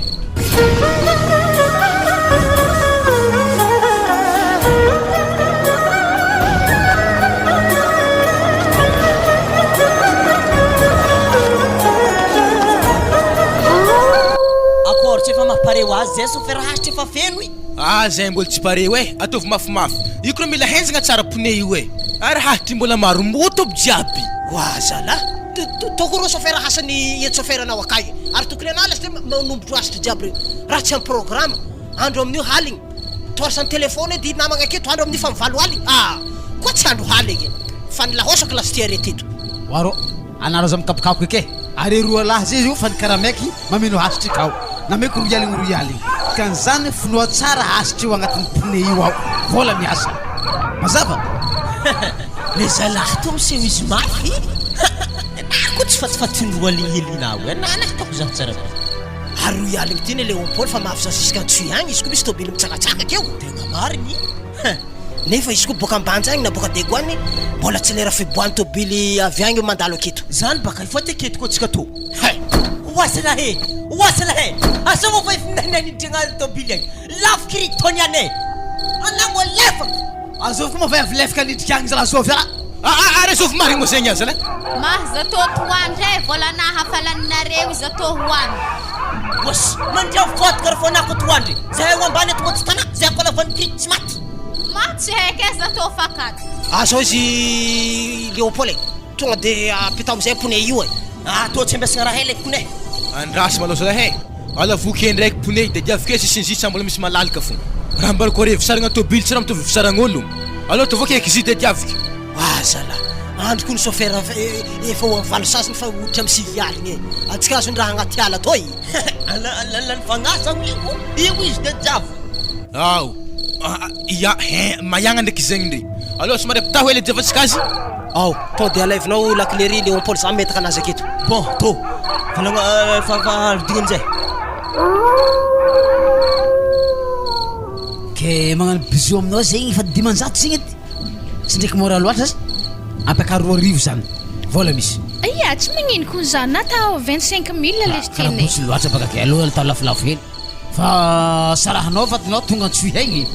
C: tsy efa mampare azy zay chauffeur hasitra efa feno
B: zay mbola tsy pare hoe ataovy mafimafy io koa mila henzagna tsara pneu io e ary hatry mbola maro moto aby jiaby
C: zala toko rô chauffeur hasany chauffeur anao akay ary tokony anao lasy manombotra asitra jiaby reo raha tsy amy programme andro amin'io haligny toarsany telefôny edy namagna aketo andro amin'io fa mivalo haligny koa tsy andro haligny fa nilahosako lasy tia reteto
F: waro anaro za mikapokako eke ary roa lahy zay io fa ny karameky mameno hasitra ikao nameko royaligny kan zany finoa tsara hasitra io agnatin'ny pneu io ao vola miasa mazava
C: le zalahy to miseho izy mafy ko tsy fatifatiny roaligny ananatako zaho tsara ary royaligny ty ny Léopold fa mahafizaziska tsuy agny izy koa misy tôbily mitsakatsaka akeo tegna marigny nefa izy koa boka ambanja agny na boka degoany mbola tsy lera fiboahany tôbily avy agny mandalo aketo zany baka ifa ty aketo koa tsika to wasalahe asa mo fa ifinanany dinga tôbily agny lafo kiritony ane anamo lefa
F: azovy koa mavay avy lefaka nidriky agny zala azovy
B: ary azovy marigny mo zegny aza la
E: zato toandra volana hafalanareo zato hoany
C: was mandiao foto kara fonako toandry zay ho ambany ato motsy tana zay kola vanitry tsy maty
E: matsy heky zato fakady
C: zao izy Léopold tonga de apita amizay pneu io to tsy ambiasagna raha hela pneu
B: andrasy malo zalahy alavoky ndraiky pneu de diavike sisinzitra mbola misy malalaka fo raha mbalako re visaragna tôbily tsy raha mitovy visaragn'olo alors tovoka eky izy de diavika
C: zala andro koa ny chauffeur efa ho valo sasiny fa hoditra amy 6 aligny atsika azony raha agnaty ala toy alany fagnasa io izy de diavo
B: mayagna ndraiky zegny ndre alors somary apita hoe le diavatsika azy
C: to de alaivinao laklery Léopold za metaka anazy aketo bon to volagna fa digny amizay
F: ke magnano bisou aminao zegny fa dimanjato zegny edy tsy ndraiky mora loatra azy ampaka 2 zany vola misy
D: tsy magnino koa zany nata 25 000 lesy teny
F: tsy loatra baka ke aloha tao lafolafo hely fa sarahanao fatinao tonga antsoy haigny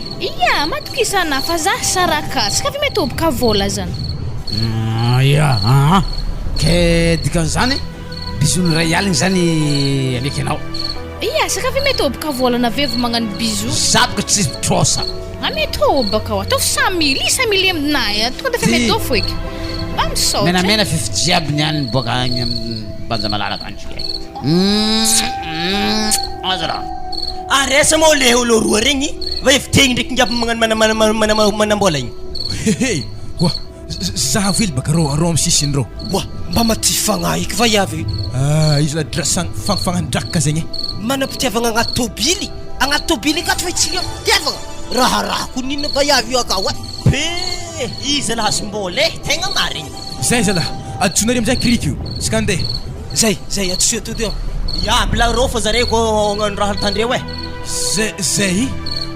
D: matokisana fa za saraka tsy ka fi metoboka vola zany
F: ke dikan'izany bisony ray aligny zany ameky anao
D: Ia, saka ve mety baka volana avy avy magnano bisou.
F: Saboka tsy trosa.
D: A mety baka ataovy 100 000 aminahy tonga de mety foiky. Mba misaotra.
F: Menamena fifijiaby niany boka agny amin'ny banja malalaka any aza raha.
G: Resa moa le olo roa regny va efitegny ndraiky ngiaby magnano manambola igny.
B: Wa zaha vily baka rô amin'ny sisiny rô.
C: Wa mba maty fagnahy iky va iavy.
B: Izy la drasang fagnadraka zegny.
C: Manam-pitiavagna agnaty tôbily ka fa tsy tiavagna. Raha ko nino va iavy io akao.
G: Izy la hasombola tegna marigny.
B: Zay zala atsonary amizay kriky io. Skande.
C: Zay atsio to dio.
G: Ya bila rô fa zare ko ngano raha tandreo
B: Zay.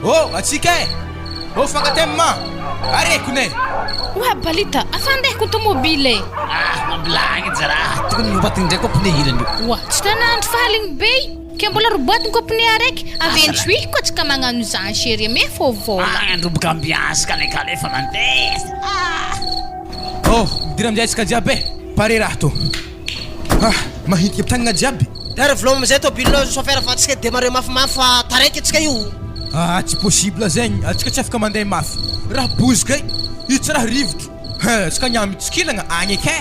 B: Oh, atsika fangatemma. Areko ne.
D: Wa balita, afandeh ko tomobile.
F: Mablagny jara. Tokony mibaty ndraiky koa pneu ilany io.
D: Wa, tsy tanandro fahaligny be. Ke mbola roboty ko pneu araiky. Aventry ko tsika magnano zany chérie me fo vola.
F: Andro boka ambiance kale fa mandeha.
B: Oh, dira amizay tsika jiaby pare raha to. Mahity tagnana jiaby.
C: Dara vloma amizay tôbily chauffeur fa tsika démarrer mafimafy fa taraiky atsika io.
B: Tsy possible zegny. Atsika tsy afaka mandeha mafy. Raha bozika io tsy raha rivotro. Tsika nyamy tsikilagna agny ake.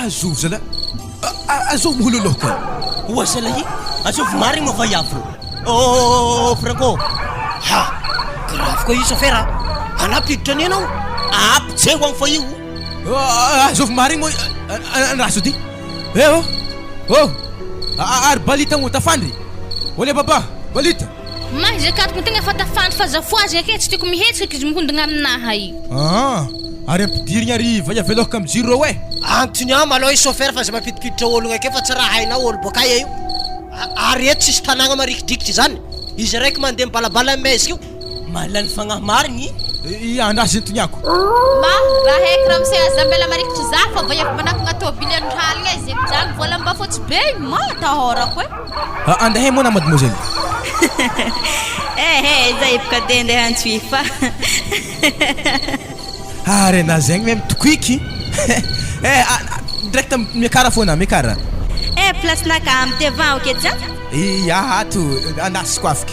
B: Azov zala. Azov mohololoka.
G: Wa sala hi. Azov marigny mo va yavro. Oh, Franco.
C: Grave ko io chauffeur. Anapiditra ni anao.
G: Tsy ho fa io.
B: Azov marigny mo raso ty. Ary balita mo tafandry. Ole baba, balita.
D: Mas zakat mo tegna fatafandry fa zafoazy ake tsy tiako mihetsika izy mihondagna aminahy.
B: Ary ampidirigna ariva iavelohaka amin'ny jiro rô
C: Antony malô chauffeur fa za mapidipiditra ologna ake fa tsy raha hainao olo boka io. Ary eto tsisy tanagna marikidrikitra zany. Izy raiky mandeha mibalabala mezika io.
G: Malany fagnahy marigny.
B: Andrasy zay tonyako.
E: Raha heky raha misy azambela marikitry za fa vaiako manakagna tôbily andrahalagna izy mijano vola mba fotsy be tahorako
B: Andehe mona mademoiselle.
E: zay baka de andeha antsoy fa
B: Rena zegny même tokoiky. Direct miakara foana miakara.
E: place-naka amy devant oke ja
B: To andasiko afaka.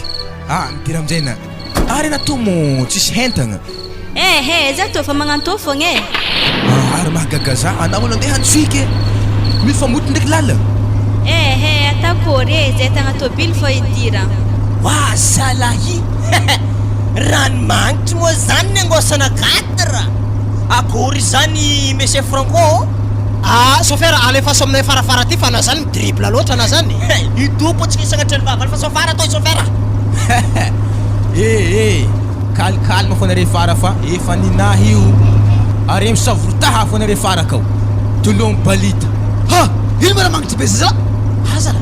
B: Midira amizay na. Rena to mo tsisy hentagna.
E: za to fa magnano to fogna
B: Ary mahagaga za anao andeha antsoiky. Mifamoty ndraiky lala.
E: atakory zay tagna tôbily fa idira
G: Wa sala hi. Ranomagnitry moa zany ny angosana 4. Akory zany monsieur Franco.
C: Chauffeur alefaso aminay farafara ty fa na zany midribla loatra na zany.
G: Itompo tsika isanatra vavany fa sofara toy chauffeur.
B: Calme fa nare fara fa efa ninahy io. Ary misavorotaha fa nare fara kao. Tolong balita.
F: Ino mara magnitry be zala? Zala.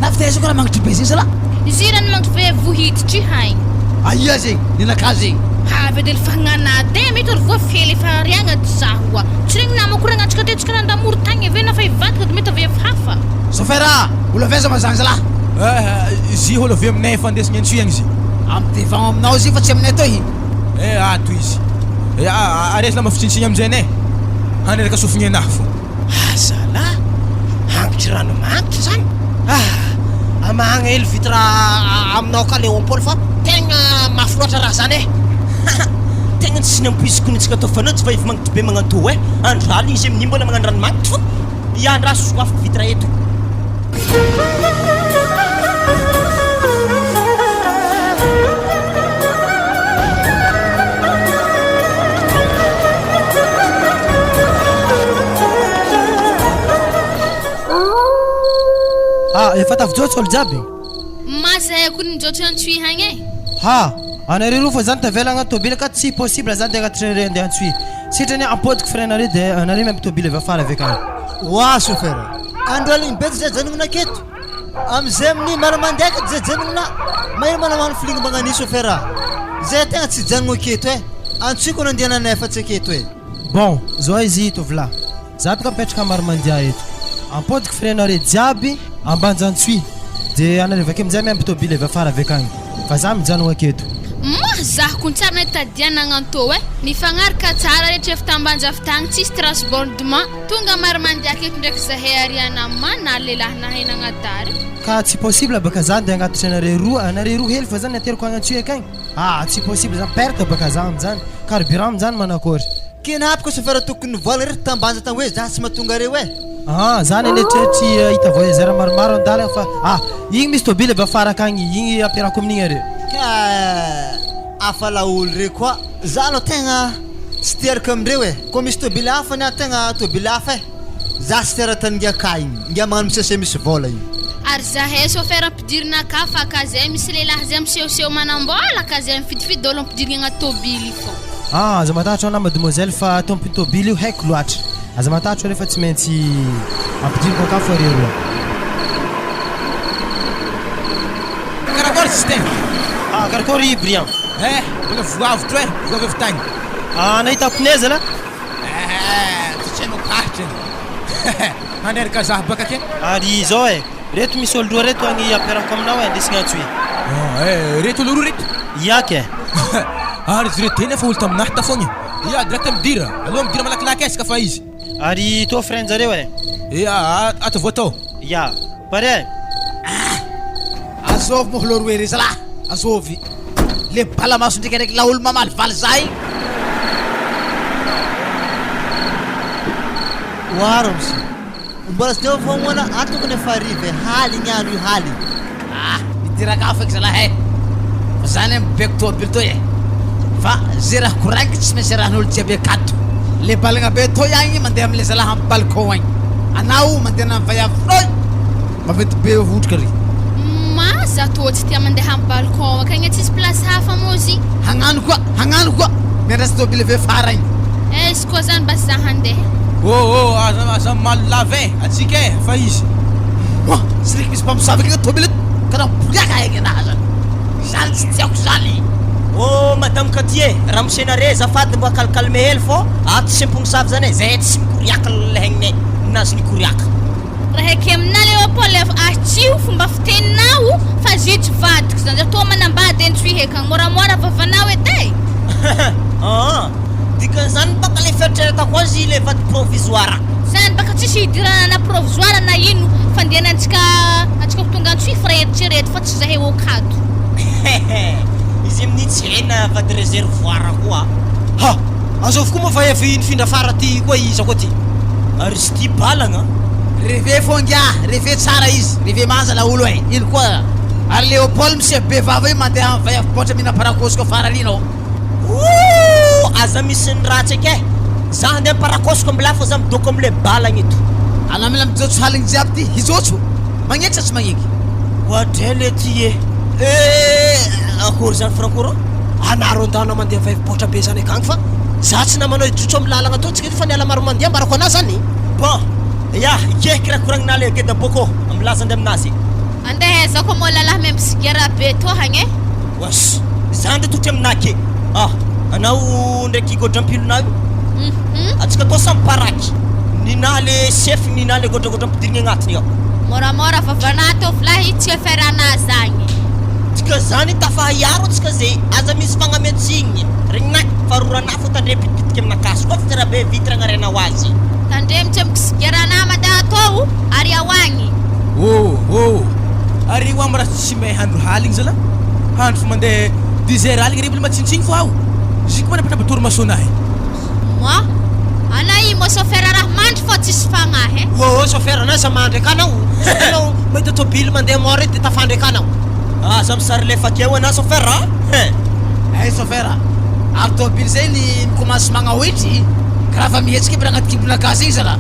F: Nafitaiza ko na magnitry be zala.
D: Izy rano magnitry vohititry haigny.
F: Aia zegny, ninaka zegny.
D: Vedely fagnanade mety ry voafely efa riagna zaho tsy regny namako ragnatsika tetsika nandamory tagny ave na fa ivadika de mety avy hafa.
F: Chauffeur, olo aveza mazany zala.
B: Izy olo avy aminay efa andesigny antsoigny izy.
F: Amy devant aminao izy fa tsy aminay toy.
B: To izy. Aresy la mafitsintsiny amizay ne. Haneraka sofigny anahy fo.
C: Zala. Hangitry ranomagnitry zany. Amagna hely vitra aminao ka Léopold fa tegna mafy loatra raha zany
G: Tegna tsy nampoiziko ny tsika tao fanao tsy fa efa magnitry be magnano to Andraly izy amin'ny mbola magnano ranomagnitry fo. Andraso afaka vitra eto.
C: Efa tafijotso olo jiaby.
D: Mazahako ny jotso antsoy hagny
C: Anareo fa zany tavela agnaty tôbily ka tsy possible zany de agnaty train andeha antsoy. Sitrany ampodiko freinareo de anareo même tôbily avy afara avy akany.
A: Wa chauffeur. Andro aligny betsy zay janogna aketo. Amizay amin'ny maramandeaka zay janogna. Mahay manamano filigny magnani chauffeur. Zay tegna tsy janogna aketo Antsoiko nandiananay fa tsy aketo
C: Bon, zao izy tovila. Za baka mipetraka maramandia eto. Ampodiko freinareo jiaby ambanja antsoy. De anareo avake amizay même tôbily avy afara avy akany. Fa za mijanogna aketo.
D: Zahako ny tsara nitadiana agnanto ny fagnaraka tsara rehetra efa tambanjavitagny tsisy transbordement tonga maro mandeha aketo ndraiky zahay ariana man na lehilahy na henagnadary
C: ka tsy possible baka zany de agnatitra anareo roa hely fa zany ateriko agnatsoe akagny tsy possible zany perte baka za am'zany carburant am'zany manakory
A: kinapiko chauffeur tokony vola rehetra tambanja tagny hoe za tsy mahatonga reo
C: zany anetretry hita voyageur maromaro andala fa igny misy tobily avy afara akagny igny ampiarako amin'igny areo
A: afa laolo reo koa za aloha tegna tsy teraka amindreo koa misy tobily hafa ny tegna tobily hafa za tsy teratany aka igny ngia magnano misese misy vola igny
D: ary zahay chauffeur ampidirina ka fa ka zay misy lehilahy zay misehoseho manambola ka zay mifidifidy olo ampidirina agnaty tobily fô
C: aza matahatra anao mademoiselle fa tompony tobily io haiko loatra aza matahatra rehefa tsy maintsy ampidiriko aka fa reo roa
B: karakory système
G: karakory Brian
B: mbola voavotro voavy tagny
G: nahita pneu zala
B: tsytsainao kahitra handeraka zah baka ke
G: ary zao reto misy olo roa reto agny ampiarako aminao andesigna antsoe
B: reto olo roa reto
G: iaky
B: ary izy reto eny fa olo taminahy tafogny direct midira aloha midira malakilaky esaka fa izy
G: ary tô frein zareo
B: ato voatao
G: ya pare
F: azovy moa lo roe re zalahy azovy le bala maso ndraiky la olo mamalivaly zay
A: oaro misy mbola sy teo fomoana atokony efa arive haly gny ano io haly
F: midiraka afaky zalahy fa zany mibeko tobily toy fa ze raha koragnky tsy maintsy rahan'olo jiaby akato le balagna be toy agny mandeha am'le zalahy amy balcon agny anao mandeha navayavinoy mavety be votroka ry
D: maza tô tsy tia mandeha amy balcon akagny tsisy place hafa mozy
F: hagnano koa miandrasy tobily ve fara igny
D: izy koa zany basy za handeha
B: aza malave atsika fa izy
F: sy riky misy mpamosavy agna tobily karaha boliaka agny anahy zany zany tsy tiako zany
G: madame Katie raha misenare zafady mba kalkalme hely fô ato sy mponosavy zany zay tsy mikoriaka lehegnay nazy nikoriaka
D: raha eky amina Léopold atsio fomba fiteninao fa zitry vadiko zany zay tô manambady entsoy hekagny moramora vavanao edy
G: dikan'izany baka le fieritreretako azy le vady provisoire
D: zany baka tsisy hidirana na provisoire na ino fandehanantsika atsika tonga antsoy fa eritrereto fa tsy zahay okato
G: izy amin'itsena vady réservoir koa
F: azovy koa moa fa evy nifindra fara ty koa izy koa ty
G: ary izy ty balagna
F: reve fongia reve tsara izy reve maza la olo ino koa ary Léopold misy be vava io mandeha mivay afiboatra mihina parakosiko fara rino
G: aza misy ny ratsy ake za handeha parakosiko ambilay fa za midoko amle balagna eto
F: alamila mijotso haligny jiaby ty hijotso magneky sa tsy magneky
G: oadrele ty akory zany frankoro anaro andana mandeha vaiviboatra be zany akagny fa za tsy namanao hijotso amy lalagna to tsika fa niala maro mandeha mbarako anazy zany bon ikehiky raha koragnina le geda boko ambilaza ande aminazy
D: andeha zao koa moa lalahy memsigera be to hagny
G: was za nde totry aminake anao ndraiky godrampilonao atsika to samy paraky nina le chef nina le godragodra ampidirigny agnatiny ao
D: moramora vavana to flahy tsy eferana zagny
G: tsika zany tafahaiaro atsika zay aza misy fagnametsiny regnaky farorana fo tandre pitipitiky aminakaso koa fitera be vitre agnarena ho azy
D: tandre mitsemboky sigerana mada atao ary awagny
B: ary io amy raha tsy mahay handro haligny zala handro fa mandeha 10 heures haligny rebly matsinitsigny fo aho ziko manapitaba tormasonahy
D: moi ana i mo chauffeur raha mandry fô tsisy fagnahy
G: chauffeur anao sa mandry akanao anao mahita tobily mandeha mora edy de tafandry akanao za misary le fakeo anao chauffeur
F: chauffeur ary tobily zay ny mikomansy magnahoitry karaha fa mihetsiky by raha agnaty kibona gasy igny zala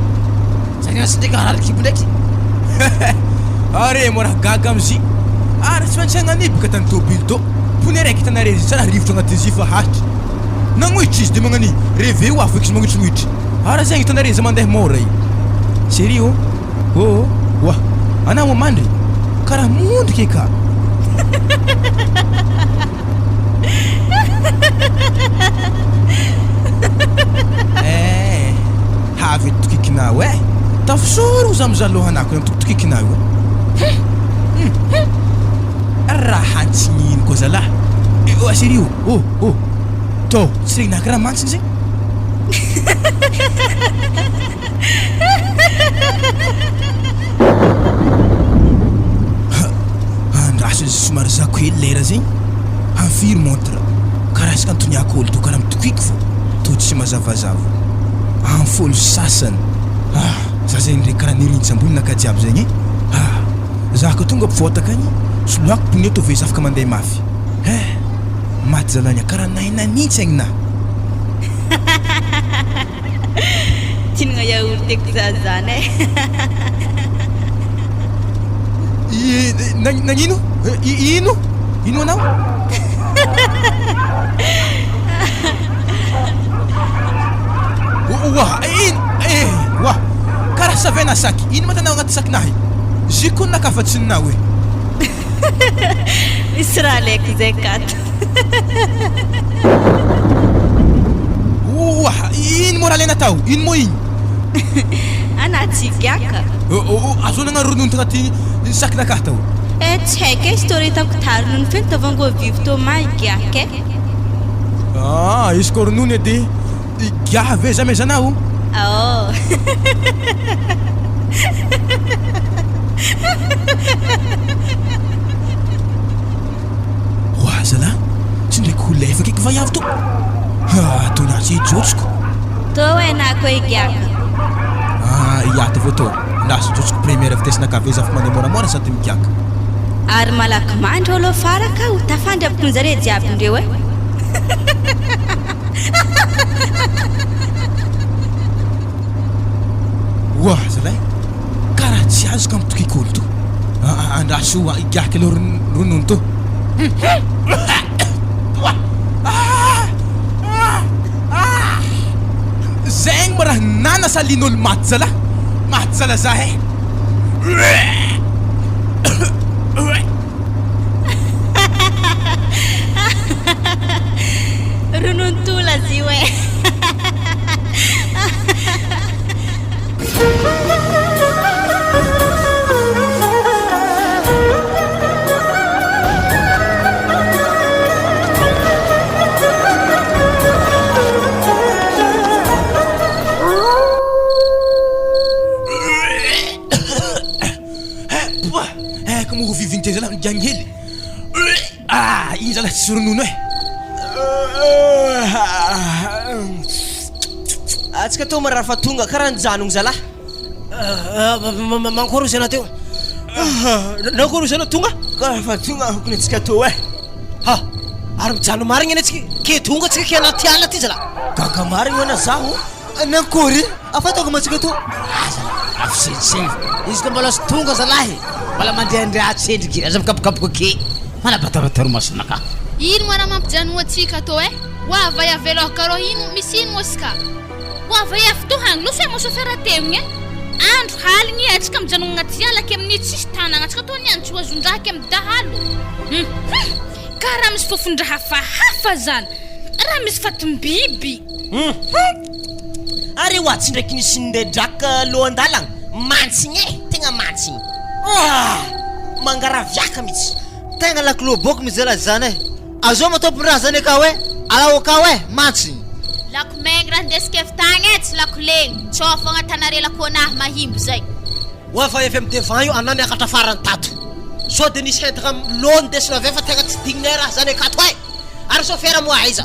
F: zany asy ndraiky harary kibo ndraiky
B: are mo raha gaga amzy ary tsy maintsy agnanibaka tany tobily to pony araiky hitanare izy tsara rivotro agnatin'izy fa hatry nagnohitry izy de magnani reve o afo eky izy magnohitrinohitry ara zegny hitanare izy mandeha mora i serio wa anao mandry karaha mondriky ka havy tokikinao tafisoro za mizalohanaako amy tokotokikinao raha antsinino koa zalahy Asiri to tsy regny nahaka raha mantsiny zegny andraso somary zako hely lera zegny afiry montre karaha isaka antoniako olo to karaha mitokiky fo to tsy mazavazava am'folo sasany za zegny ndraiky karaha nirintsy ambony nakajiaby zegny zako tonga mpivoataka agny soloako pogny to veza afaka mandeha mafy maty zalagna karaha nahinanitsy agny na
E: tinagna yaourteko zazany
B: nagnino ino anao wa karaha savena saky ino matanao agnaty sakinahy ziko nakafatsinina hoe
E: misy raha laiky zay kato
B: ino mo raha lena tao ino mo igny
E: anatsikiaka
B: azonagna ronono tagnaty sakinakahy tao
E: tsy haiko e story hitako taronono feny tavango vivo to maigiaka
B: izy ko ronono edy giaha ve zamezanao zala tsy ndraiky ho lefaky eky vaiavy to tonazy ijotsoko
E: to enako igiaka
B: iato avao to ndasy jotsoko première vitesse nakaveza afaka mandeha moramora sady migiaka
E: ary malaky mandry olo faraka ho tafandry abokony zare jiaby ndreo
B: zalay karaha tsy azoko amitokiky olo to andraso igiaka aloha ronono to zegny mo raha nanasalin'olo maty zala za
E: ronono tola ziwe
B: vivinte zala migiagny hely igny zala tsisy ronono
G: atsika to maraha fa tonga karaha nijanogno zalahy mankory zana teo nakory zana tonga karaha fa tonga hokony atsika to ary mijano marigny eny atsika ke tonga atsika ke anaty ala ty zala gaga marigny ana zaho
A: nankory afataoko matsika to
F: afisetsevy izy ka mbola sy tonga zalahy mbola mandehandrea tsendriky aza mikapokapoko ke manabatabataro masonaka
D: ino mana mampijanoa atsika to hoava iaveloha karô ino misy ino moska hoava iafitohagny loso e mosofera tegny andro haligny atsika mijanogna agnaty ala ke amin'ny tsisy tanagna atsika to niany tsy hoazondraha ke amin'ny dahalo karaha misy fofondraha hafahafa zany raha misy fatim-biby
G: ary oatsy ndraiky nisy ndedraka lohan-dalagna mantsigny tegna mantsigny mangaraviaka mihitsy
A: tegna lakilo boko mizala zany azo matopy raha zany ka hoe alao ka hoe mantsigny
E: lako megny raha ndesikeftagny tsy lako legny tsôfa agnatanare lakonahy mahimbo zay
G: oafa efa amin'ny devant io anao niakatra farany tato so de nisy hentaka lony desina avy fa tegna tsy dignay raha zany akato e ary sofera moa aiza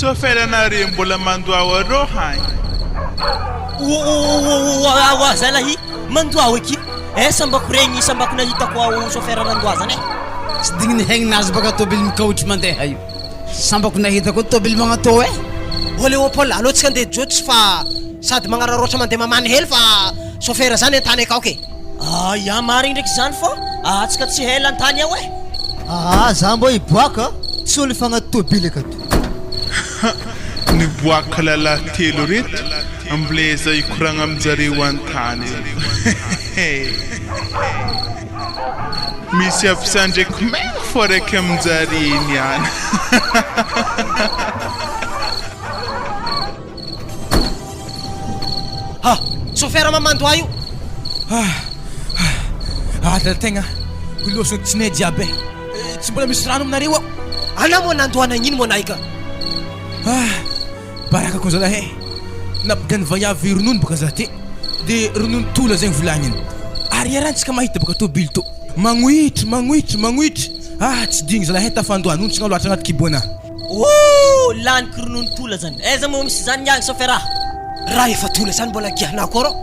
H: sofera nare mbola mandoao arô hagny
G: zalahy mandoao eky sambako regny sambako nahitako ao sofera nandoa zany
F: tsy digniny haignin'azy baka tobily mikaotry mandeha io sambako nahitako tobily magnatô
G: ole opol alô tsika andeha jotsy fa sady magnararoatra mandeha mamany hely fa sofera zany antany akao ke ya marigny ndraiky zany fô atsika tsy hela antany ao
A: za mbo iboaka tsy olo fagnaty tobily akato
H: niboaka lalahy telo reto ambileza ikoragna aminjareo antany misy ampisandraiky maiko fô raiky aminjareny any
G: sofera mamandoa io
B: Da tegna losogny tsinay jiaby tsy mbola misy rano aminareo ao.
C: Ana moa nandohana gn'ino moa naika?
B: Baraka koa zalahy nampigany vaiavy ronono baka za ty de ronono tola zegny volagniny ary arantsika mahita baka tôbily to magnoitry tsy digny zalahy tafandohany ontsina loatra agnaty kiboana.
G: Laniky ronono tola zany aiza moa misy zany niagny chauffeur
C: Raha efa tola zany mbola giahana koa rô.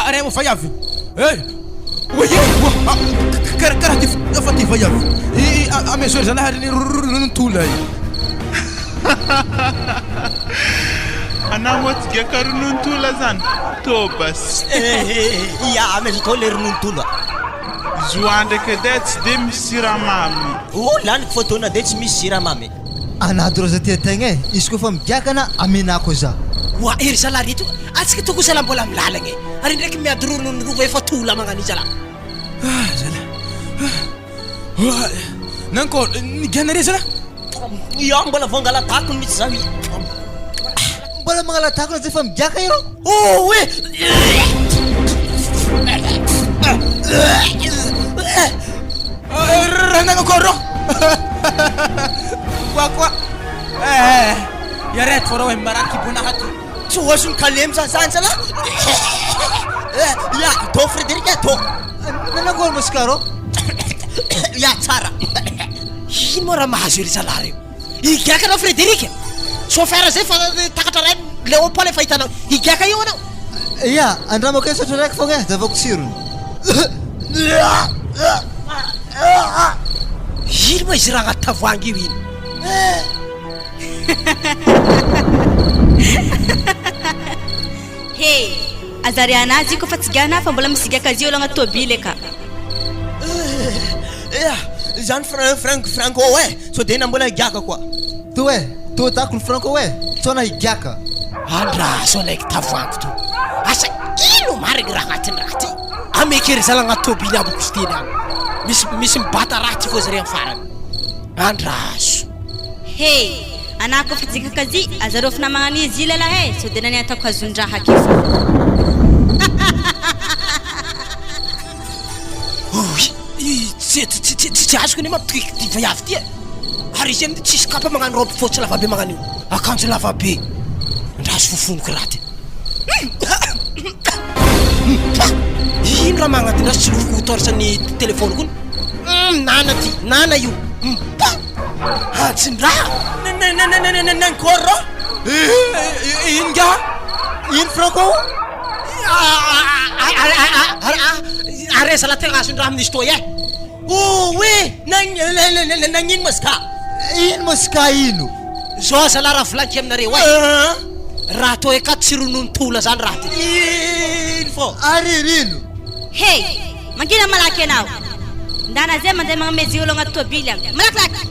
B: Aray mo vaiavy karaha ty fa ty vaiavy amesory zalahy ary ronono tola
H: Anao moa tsy giaka ronono tola zany tobas.
G: Ya mais to le ronono tola.
H: Zoa ndraiky edy tsy de misy siramamy.
G: Laniky fotona de tsy misy siramamy.
A: Anadoro za ty tegna izy koa fa migiakana amenako za.
C: Wa ery salary to atsika toko sala mbola milalagna ary ndraiky miady ronono rova efa tola magnano zala.
B: Nanko nigianare zala
G: Ya mbola vongala tako misy zany.
A: Mbola mangalatako na zay fa migiaka io.
B: Rananga koa rô quoi yaret foro maraki bonahato
G: Tsy oazony kalemy zany zala. Ya to Frédéric to.
A: Nanako mos karo.
G: Ya tsara.
C: Ino moa raha mahazo ery salary io? Higiaka anao Frédéric? Chauffeur zay fa takatra ray Léopold efa hitanao. Higiaka io anao?
A: Ya, andramako e sotro raiky fogna zavako tsirony.
C: Ino moa izy raha agnaty tavoahangy io ino?
E: Hey, azary anazy koa fa tsy giahana fa mbola misy giaka azy io alo agnaty tôbily eka.
G: Zany Franco so de mbola giaka koa.
A: To tako ny Franco tsona higiaka.
C: Andraso alaiky tavoahangy to. Asa ino marigny raha agnatiny raha ty? Amekery zala agnaty tôbily aby kosteny agny. Misy mibata raha ty foa zare amin'ny farany. Andraso.
E: Hey, anako koa fa tsy giaka azy azareo fa namagna izy lalahy so de nani atako azon-draha akefa.
C: Tsy azoko ne mampitokiky ty vaiavy ty ary izy amin'ity tsisy kapa magnano robe fotsy lavabe magnano io akanjo lavabe ndraso fofonoko raha ty ino raha magnatiny raha tsy lofoko torsany telefôny kony nana io hatsin-draha
G: Nankoro
B: inga
C: ino Franco are zala tegna azon-draha amin'izy to
G: nagnino maska.
A: Ino moska ino?
C: Zao zala raha volaniko aminareo raha to eka tsy ronono tola zany raha ty.
G: Ino fô?
A: Ary rino?
E: Hey, mangina malaky anao. Ndana zay mandeha magnamezy olo agnaty tôbily agny. Malakilaky.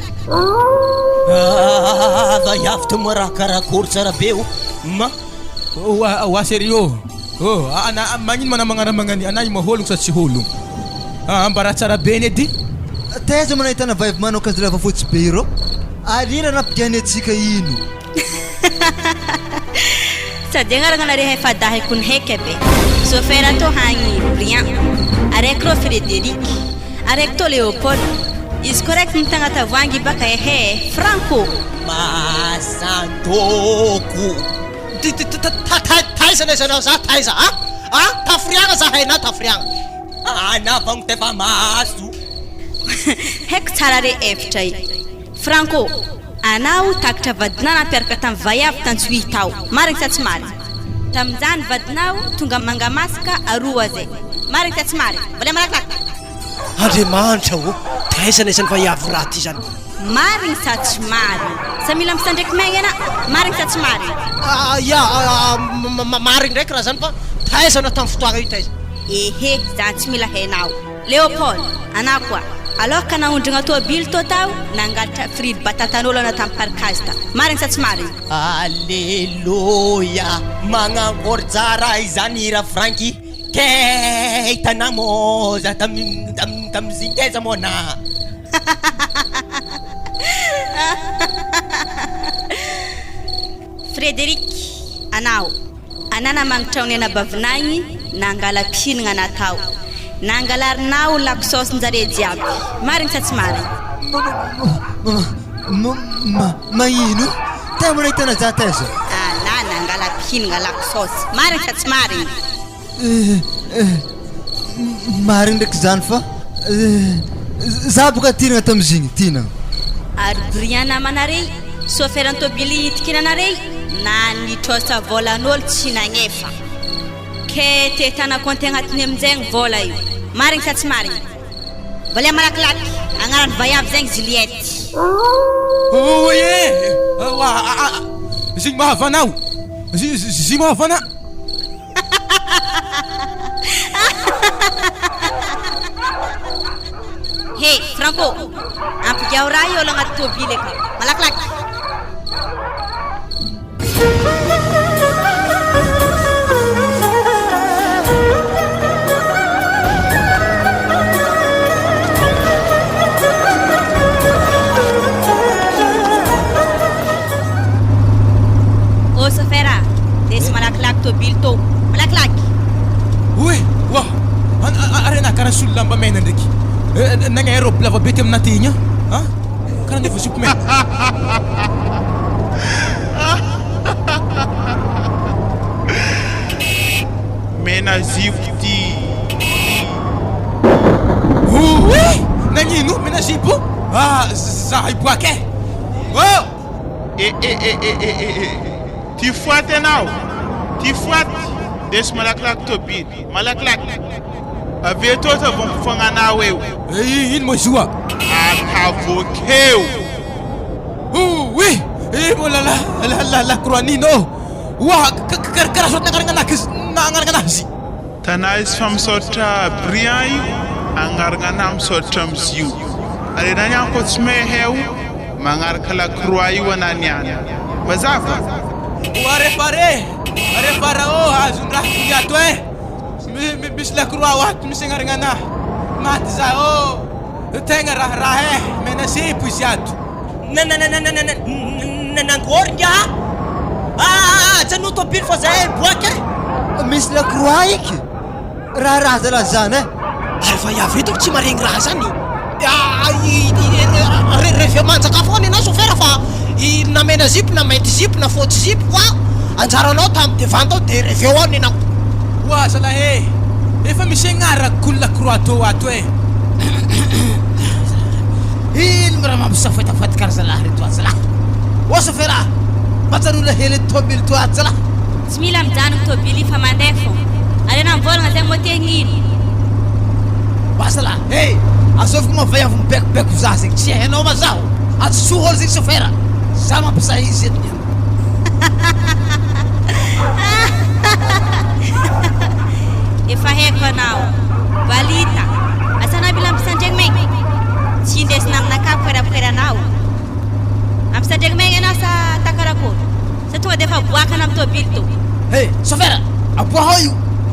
G: Vaiavy to moa raha karakory tsara be
B: wa sérieux ana magnino manamagna magnani ana io mahologno sa tsy hologno ambara tsara be ny edy
A: taiza manahitana vaiva manao akanjo lava fotsy be irô ary raha nampigany atsika ino
E: sady agnarana nare efa dahiko ny heky be chauffeur to hagny Brian araiky rô Frédéric araiky to Léopold izy correct mitagna tavoangy baka Franco
G: masantoko
C: taizana izanao za taiza tafiriagna za haina tafiriagna
G: anavagno tefa maso
E: haiko tsara re efitra i Franco anao takatra vadinao nampiaraka tamin'ny vaiavy tantsohy tao marigny sa tsy marigny tamin'izany vadinao tonga mangamasaka aroa zay marigny sa tsy marigny mbola malakilaky
C: Andriamanitra taizana izany vaiavy raha ty zany
E: marigny sa tsy marigny sa mila misandraiky maigny ana marigny sa tsy marigny
C: marigny ndraiky raha zany fa taizana tamin'ny fotoagna io taiza
E: ehe zany tsy mila hainao Léopold anao koa alors ka naondragna tôbily to tao nangalatra friry batatan'olo ana tamin'ny parkazy ta marigny sa tsy marigny
G: alleluia magnankory tsara izany ra Franky ke hitanamo za tamizinteza mona
E: Frédéric anao anana magnitra ny anabavinagny nangala pinagna natao Nangalarinao lakosaosin-jare jiaby. Marina sa tsy marina?
A: Magnino? Tena nahitana za taiza?
E: Na nangala-pihinana lakosaosy. Marina sa tsy marina?
A: Marina ndraiky zany fa za boka tirana tamizigny tina.
E: Ary bria namanarey soferan'ny tôbily tikinanarey na nitrosa volan'olo tsy nagnefa ke te tanako antegna atiny amin'izegny vola io. Marina sa tsy marina? Valia malakilaky agnaran'ny vaiavy zegny Juliette.
B: Oye! Zigny mahavanao! Zigny mahavana!
E: Hey, Franco, ampigao raha io olo agnaty tôbily aka. Malakilaky. Ô Sofera, desy malakilaky tôbily tô. Malakilaky.
B: Oe! Wah! Arena karaha solo lamba mena ndraiky. Nagna robe lava be ty aminaty igny a? Karaha ndefa zipo mena.
H: Mena zipo ty.
B: Oe! Nagnino? Mena zipo? Za hiboaka e! Oh!
H: Ty foaty anao. Ty foaty. Desy malakilaky tôbily. Malakilaky. Avy tô ta vao mpifagnanao eo.
B: Ino mo izy io a?
H: Akavokeo.
B: Oe! Mo la croanino! Wa karaha sort nagnaraganazy.
H: Tanà izy fa misaotra Brian io, agnaragna misaotra am'izy io. Arena niany koa tsy meheo, magnaraka la croix io ananiany. Mazava?
B: Arefara azon-draha fiato e! Misy la croix waty misy agnaragnanahy. Maty za tegna raha e! Mena zipo izy ato.
G: Nangory nga? Jano tôbily fa zay boaka e!
A: Misy la croix iky. Raha zala zany e.
C: Ary vaiavy reto tsy maregny raha zany. Refy manjaka foana ianao sofera fa namena zipo na mainty zipo na fotsy zipo fa anjaranao tamin'ny devant ao de refy eo ao nenao.
B: Wa zalahy efa misy agnarako la croix tô ato e.
F: Ino raha mampisafoetafety karaha zalahy reto azy zalahy. O sofera, majanona hely tôbily to ato zalahy.
E: Tsy mila mijanona tôbily fa mandeha fô. Arena mivolagna zegny motegny ino.
F: Basta lah, hey, azoviko mavaiavy mibekobeko za zegny tsy hainao ma zaho. Atsoso olo zegny sofera. Za mampisahy izy eto niany.
E: Efa haiko anao. Valita. Asana bila ampisandragny megny. Tsy indesina aminakà poerapoeranao. Ampisandragny megny anao sa takarakory. Sa tonga de efa boakana amin'ny tôbily to.
F: Hey, sofera, aboa io.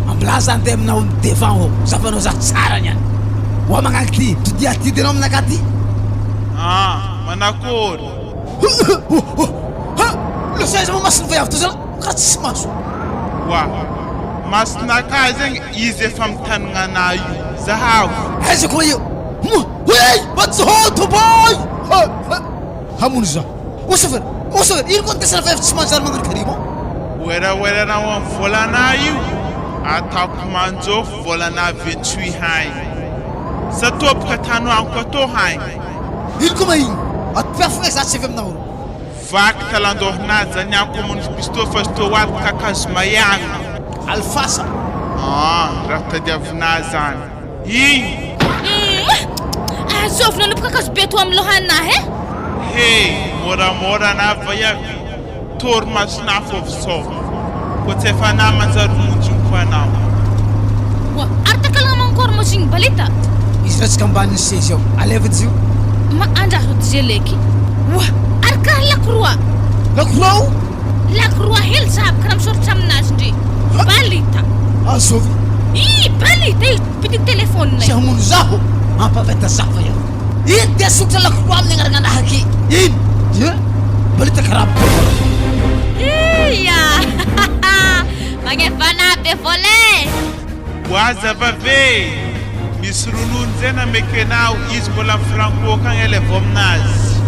F: Amblaza andeha aminao ny devant ao. Zafanao za tsara niany. Wa magnangy ty, todiatidy anao aminakà ty.
H: Manakory.
F: Losaiza mo masiny vaiavy to zalahy. Karaha tsisy maso.
H: Wa, masonakà zegny izy efa mitanagna anah io. Zahavo.
F: Aiza koa io? Wey, matsohoto boy! Hamono za. O sofera, ino koa ndesana vaiavy tsy manjary magnano karimo?
H: Weraweranao amin'ny volanah io. Ataoko manjofo volanah vetsoy haigny. Sa tôpoka tanoaniko atô haigny.
F: Ino koa mahigny? Atpiafagna za tsy avy aminao.
H: Vaky talandohanazy zany ako amin'ny pistô fa sy tô ato kakazo mayagna.
F: Alfasa.
H: Raha tadiavinah zany. Ino?
D: Azovy nanomboka kakazo be to amin'ny lohanahy e?
H: Hey, moramora na vaiavy. Tory masonah fô visôva. Ko tsy efa anah manjary monjiny koa anao.
D: Ary takalagna mankory mo zigny balita?
F: Izy ratsika ambanin'ny sezy ao. Aleva zio.
D: Ma andraso dijeleky. Ary karaha lakroa.
F: Lakroa o?
D: Lakroa hely zahaby karaha misoratra aminazy ndre. Balita.
F: Azovy.
D: Balita piti telefônina.
F: Tsy hamono zaho. Ampaveta zafa iaho. Ino dia sotra lakroa amin'ny agnaragnanahy aky? Ino? Balita karaha.
E: Iya. Magnefana be volé.
H: Waza vave. misy ronono zay namekenao izy mbola Franco kagny eleva aminazy.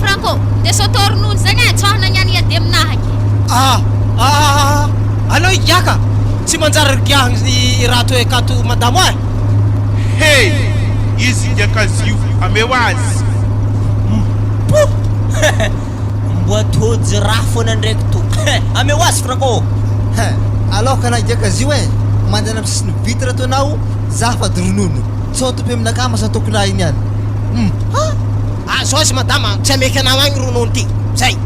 E: Franco, de soto ronono zagny e tsoahana niany ady aminahaky.
C: Anao igiaka tsy manjary rigiahany raha toy akato madamo ay.
H: Hey, izy igiakazio ameo azy.
G: Mboa tôjy raha foana ndraiky to. Ameo azy Franco.
A: Aloka na igiaka zio e mandana amin'ny sisiny vitre to anao za fa ronono tsoto aminakà masa tokony raha iny any.
C: Zao azy madama tsy ameky anao agny ronono ty zay.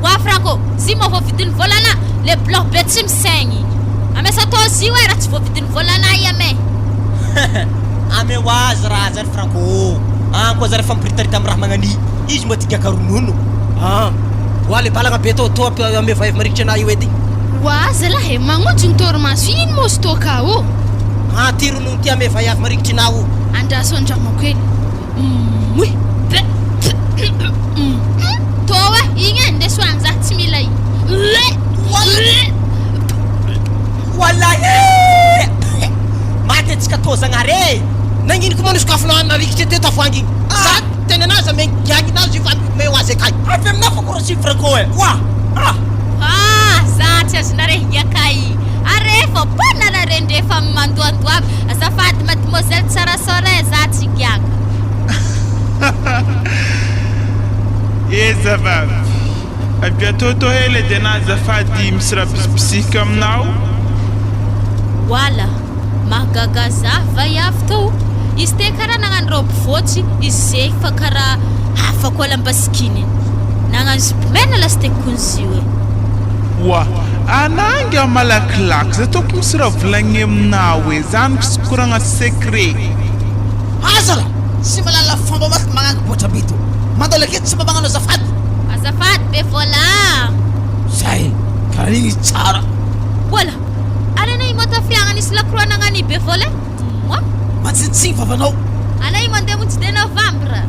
E: Wa Franco, zy moa voavidin'ny volana le bloc be tsy misaigny. Ame sato zy hoe raha tsy voavidin'ny volana i ame.
G: Ameo azy raha zany Franco. Koa zary fa mipiritarita amin'ny raha magnani. Izy mba tigaka ronono.
C: Wa le balagna be to ame vaiva marikitra anay io edy.
D: Wa zalahy magnojy ny torimaso ino moa sy tô ka o.
C: Ty ronono ty ame vaiavy marikitra anao.
D: Andraso andramako ely. Toa igny e ndeso any za tsy mila i.
G: Wallahi! Matetsika to zagnare.
C: Nanginiko mana sokafonao any marikitra ty tavoangy igny. Za tena anazy ame giagny anazy io fa meo azy akay.
G: Avy aminao fa korasy Franco e.
E: Za tsy azonare hiaka i. Arefa bona nare ndrefa mandoando aby. Azafady mademoiselle tsara sore za tsy giaka.
H: Zavav, a bientôt to hele de na azafady misy raha bisipisika aminao.
E: Wala, mahagaga za vaiavy to. Izy te karaha nagnano robe voatsy, izy zay fa karaha hafako alam-basikiny. Nagnano zipo mena lasiteko izy io e.
H: Wa, ananga malakilaky za tokony misy raha volagny aminao e zany koragna secret.
F: Azala, sy malala fomba magnano boatra bito. Mandalo aketo tsy mba magnano azafady.
E: Azafady be vola.
F: Zay, karaha igny izy tsara.
E: Wala, anana imo tafiagnany isy lakroa nagnany be vola?
F: Matsinitsiny vavanao.
E: Ana imo andeha montsy de novembre.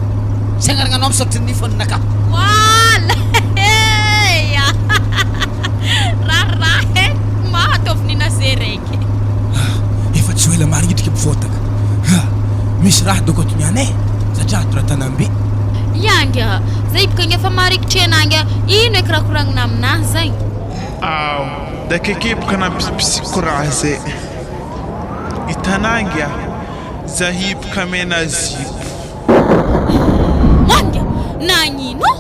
F: Sy agnaragnanao misotry ny foninaka.
E: Wala, raha mahatovy nina zay raiky.
B: Efa tsy hoela marignitry mivôtaka. Misy raha dokoto niany e satria ato raha tanambe.
D: Yanga, zay baka efa marikitra ananga ino eky raha koragnina aminahy zay.
H: Da kekepaka na bisipisiko raha zay. Itananga za hipaka mena zipo.
D: Manga, nagnino?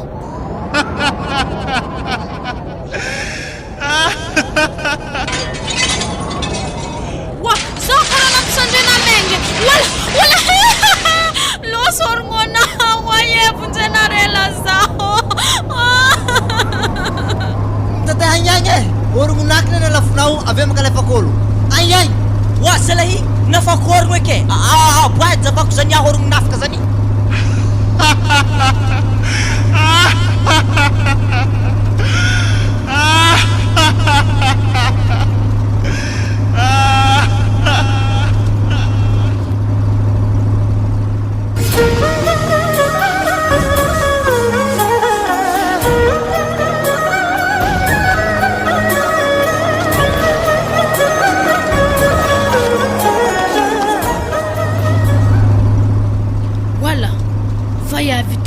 D: Wa, sa karaha nampisandrena menge. Wala. Losorngona wayevunzenarela zaho.
A: Tata hanyany orognaky na lafinao avy makalefakolo. Anyany.
G: Wa salahi nafakorogno eke. Boady zavako zany aho orognonafika zany.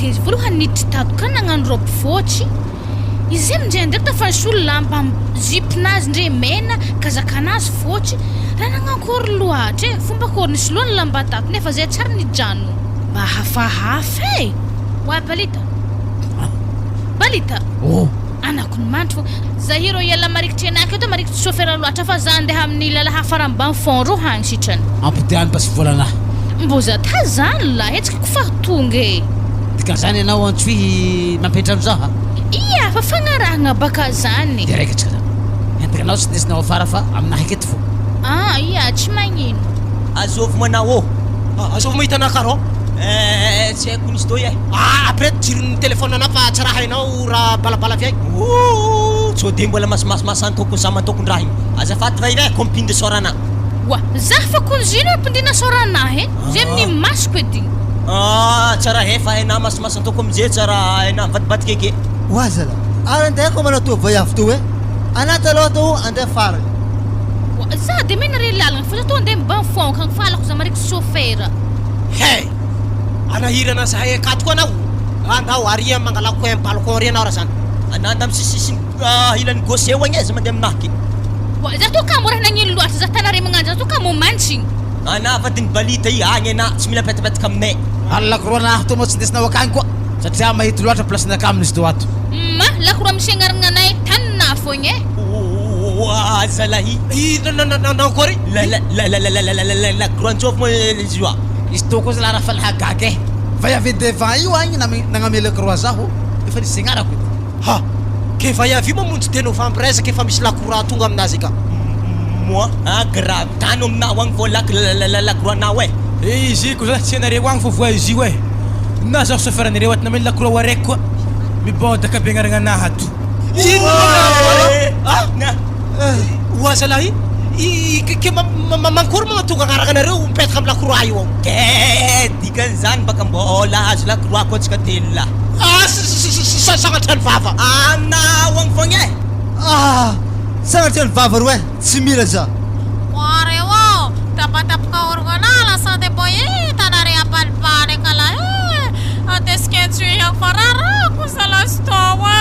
D: Izy voalohany niditado ka nagnano robe voatsy izy amindray ndraiky tafanysolo lamba zipinazy ndre mena kazakanazy voatsy raha nagnakory loatra e fomba kory nisy loha ny lamba tato nefa zay tsara nidrano mba hafahafa e wa balita anako ny mantry fo zahiro iala marikitry anaka eto marikitry chauffeur loatra fa za andeha amin'ny lala hafarambany fond ro hagny sitrany
F: Ampodiany basi volanahy.
D: mbo za ta zany la hetsika kofa tonga e
F: Dika zany ianao antsoy mampetrano zaha.
D: Iya, fa fagnarahagna baka zany.
F: Dia raika tsika zany. Entekanao tsy desinao afara fa aminahy aketo fo.
D: Iya, tsy magnino.
G: Azovy manao
C: Azovy mahita anah karo?
G: tsy haiko nisy toy e.
C: Après jiron'ny téléphone anah fa tsy raha hainao raha balabala avy agny.
G: Tsy de mbola masimasimasa tokony za matokony raha igny. Azafady va ire compine sorana.
D: Wa, za fa kun zino pindina soranahy e. Zay amin'ny masoko edy.
G: Tsara hefa hainao masimasy tokony amizay tsara hainao mivadibadiky eke.
A: Wazala, arandaya ko manao to vaiavy to e. Anaty aloha to andeha farany.
D: Za de mena re lalagna fa to andeha mba fon kan falako za marikitry chauffeur hira.
C: Hey, anahirana zahay akatoko anao. Andao aria mangalako balcon ry anao raha zany.
G: Ananda amin'ny sisisiny ilany gauche eo agny aiza mandeha aminaky.
D: Wa za to ka mo raha nagnino loatra za tanare magnano za to ka mo manching.
G: Anavadiny balita i agny ana tsy mila petapetaka aminay.
F: Lakoroa na to mo tsy ndesinao akagny koa satria mahita loatra place nakaminy izy to ato.
D: Ma lakura misiagnaragna anay tanina fogna e.
G: Zalahy
C: Nankory?
G: Lakoroa antsofo mo izy io a.
F: Izy to koa zala raha fa lahagaga va avy devant io agny nagname lakoroa zaho efa nisy agnarako.
C: Ha, ke va avy mamonjy de novembre ezaka efa misy lakora tonga aminazy ka.
G: Moi grave tano aminao agny vao lakoroanao e.
B: Izy ko zany tsy anareo agny fa voa izy io e. Na zaho chauffeur anareo ato namely lakoroa araiky koa mibodaka be agnaragna anahy ato.
C: Oa zalahy, ke mankory magnatonga agnaragnareo mipetraka amin'ny lakoroa io ao.
G: Ke dikan'izany baka mbola azo lakoroa koa antsika telo lahy.
C: Sagnatra ny vava.
G: Aminao agny fogna e.
A: Sagnatria ny vava roa e, tsy mila za.
E: Ware wo, tapatapaka organala sa de boye tanare apalpale kala e. Ateske tu yang farara ku salah stowa.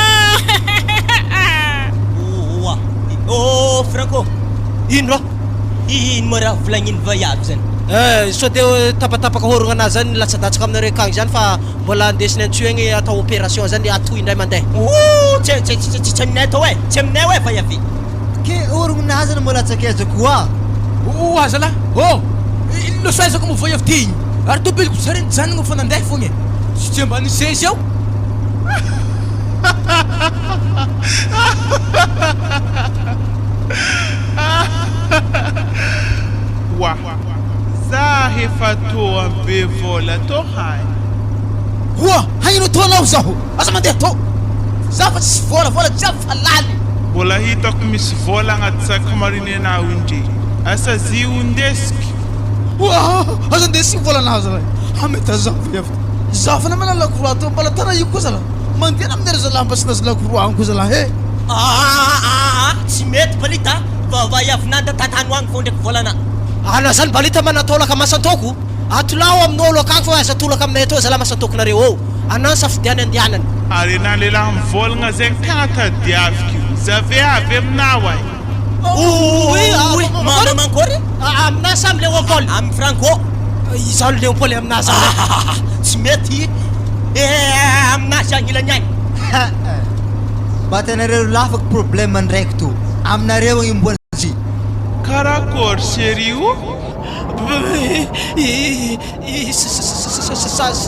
G: Oh, Franco,
C: Ino raha?
G: ino mo raha volagniny vaiavy zany?
C: So de tapatapaka horogna anazy zany latsadasaka aminareo akagny zany fa mbola andesiny antsoy agny atao opération zany atoy indray mandeha.
G: Tsy aminay atao e, tsy aminay hoe vaiavy.
A: Ke orognazy na mbola tsakezako oa.
B: Aza la loso aizako mo voa avy ty igny ary tobiliko zare nijanogna fa nandeha fogna e. Sy tsy ambany sezy ao.
H: Wa za efa toa be vola to hay.
F: Hoa, hagnino to anao zaho? Asa mandeha to? Zaho fa tsisy vola jiaby fa laly.
H: Mbola hitako misy vola agnaty sakamarinenao indre. Asa zio ndesiky.
F: Aza ndesy vola naho zalahy. Hameta zaho vaiavy. Zaho fa namana lakoroa to mbola tana io koa zalahy. Mandeha amin'ery zalahy mba sy nazy lakoroa agny koa zalahy e.
G: Tsy mety balita vaiavinanda tatano agny fô ndraiky volana.
C: Ana zany balita manatolaka masantoko. Atolao amin'olo akagny fa aza tolaka aminay atao zalahy masantokonareo ao. Anao safidiany andianany.
H: Ary na lehilahy mivolagna zegny tegna tadiaviko. Zave avy aminao ay.
G: Mama mankory?
C: Amina samy Léopold.
G: Amin'ny Franco.
C: Izao Léopold amina zany.
G: Tsy mety. Aminazy agny ilany agny.
A: Batanareo lafaka problème ndraiky to. Aminareo agny mbola zy.
H: Karakory serio?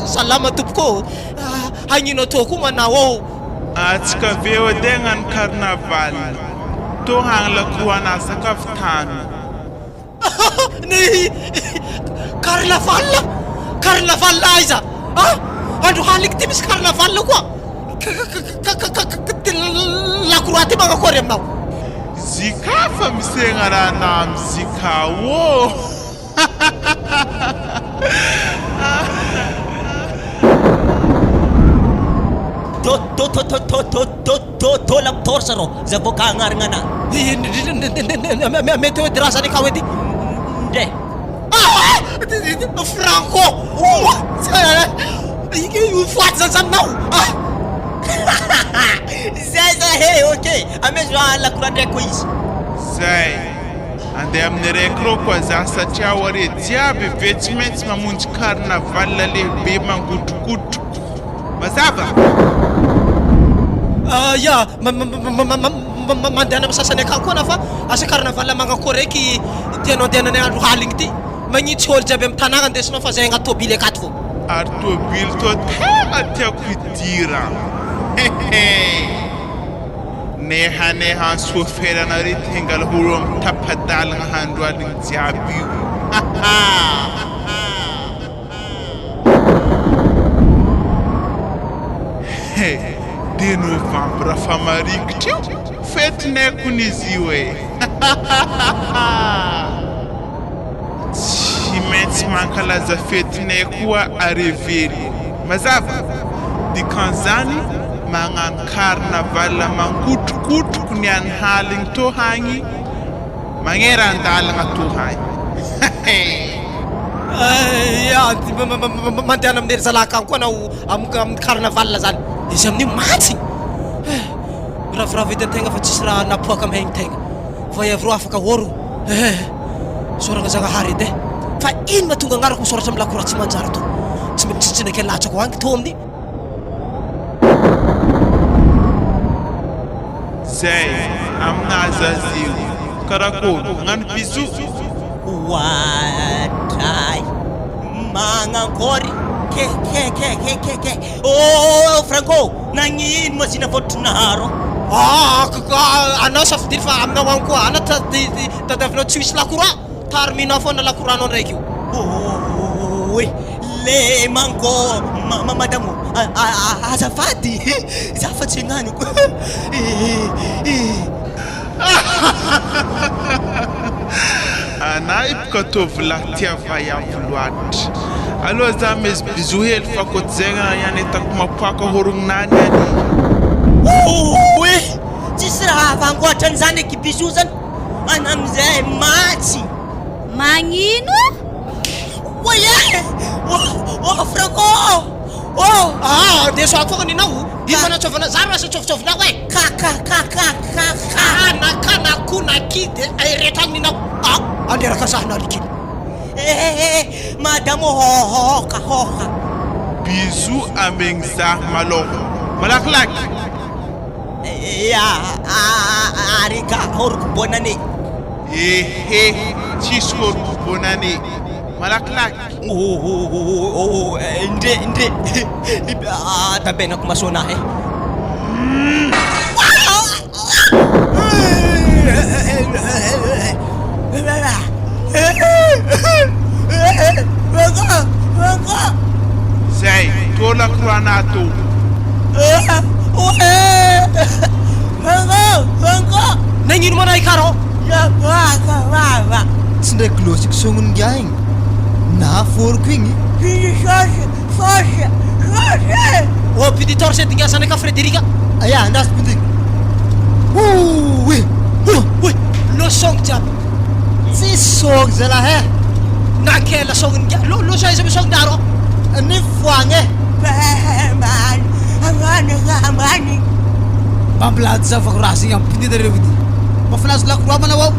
C: Salama tompoko. Hagnino atao koa manao ao.
H: Atsika veo ade hagnano carnaval. To hagny lakoroa sakafo tany.
C: Ny carnaval aiza? Andro haliky ty misy carnaval koa. Lakoroa ty magnakory aminao.
H: Zika fa misegna raha namy zika wo.
G: Tola torsa ro zavo ka agnaragna ana.
C: Mety hoe raha zany ka hoe ty.
G: Ndre.
C: Franco! Faty zany zaminao.
G: Zay ok. Amezo lakoroa ndraiky koa izy.
H: Zay. Andeha amin'ny raiky rô koa za satria are jiaby ve tsy maintsy mamonjy carnaval lehibe mangotrokotroko. Mazava?
C: Ya, mandeha amin'ny sasany akagny koa na fa asa carnaval magnakory eky tianao andehananay andro haligny ty. Magnitsy ôlo jiaby amin'ny tanàgna andesinao fa zay agnaty tôbily akato fô.
H: Ary tôbily to tegna tiako hidira. Neha chauffeur anareo hingala holo amin'ny tapadalagna handro aligny jiaby io. De novembre fa marikitra io fetinay kony izy io e. Tsy maintsy mankalaza fetinay koa arevely. Mazava, dikan'izany magnano carnaval mangotrokotroko ny any haligny to hagny magneran-dalagna to hagny.
C: mandehana amin'ny ery zalaka agny koa anao amin'ny carnaval zany izy amin'io matsy miravoravo etan-tegna fa tsisy raha napoaka amin'ny haigny-tegna fa iavy ro afaka oro soragna Zagnahary edy fa ino mahatonga agnarako misoratra amin'ny lakora tsy manjary to tsy mety tsitsinaka latsako agny to amin'ny
H: zay aminazy azy io karakory agnano biso
G: Wadai Mangangory ke Oh Franco Nangin masina votunaro
C: anao safidiry fa aminao agny koa ana tadavinao tsy misy lakora tarimina foana lakorano andraiky io
G: Oui le mango madamo azafady zafa tsy nganiko
H: ana ipikatovy lahy tia vayavo loatra aloha za misy bizo hely fa koty zegny ihany itako mapoaka horognonany any
G: Oui tsisy raha avangoatran'izany eky biso zany ana amizay matsy
E: Magnino?
G: Oye Franco
C: ndeso ako foagna ninao ino manatsovana zany asa tsofotsofinao e nakanakona-kidy rehetra agny ninao anderaka zahana alikiny
G: madamo hoka
H: biso amegny zah maloha malakilaky
G: arika horoko bonane
H: ehe tsisy horoko bonane malakilaky
G: indre tabenako masonahy
H: zay tolakoroanato
C: nagnino mana ikaro
A: tsy ndraiky losiko sognononga igny na foroko igny
C: piditor se dingasana ka Frederika
A: aya andasy pindigny
C: losongo jiaby
A: tsy sôgy zalahy
C: nakela sognononga loso izy amy sogndaro
A: ny foagny
F: Mambilady zavako raha zegny ampinida reo edy mafinazy lakoroa manao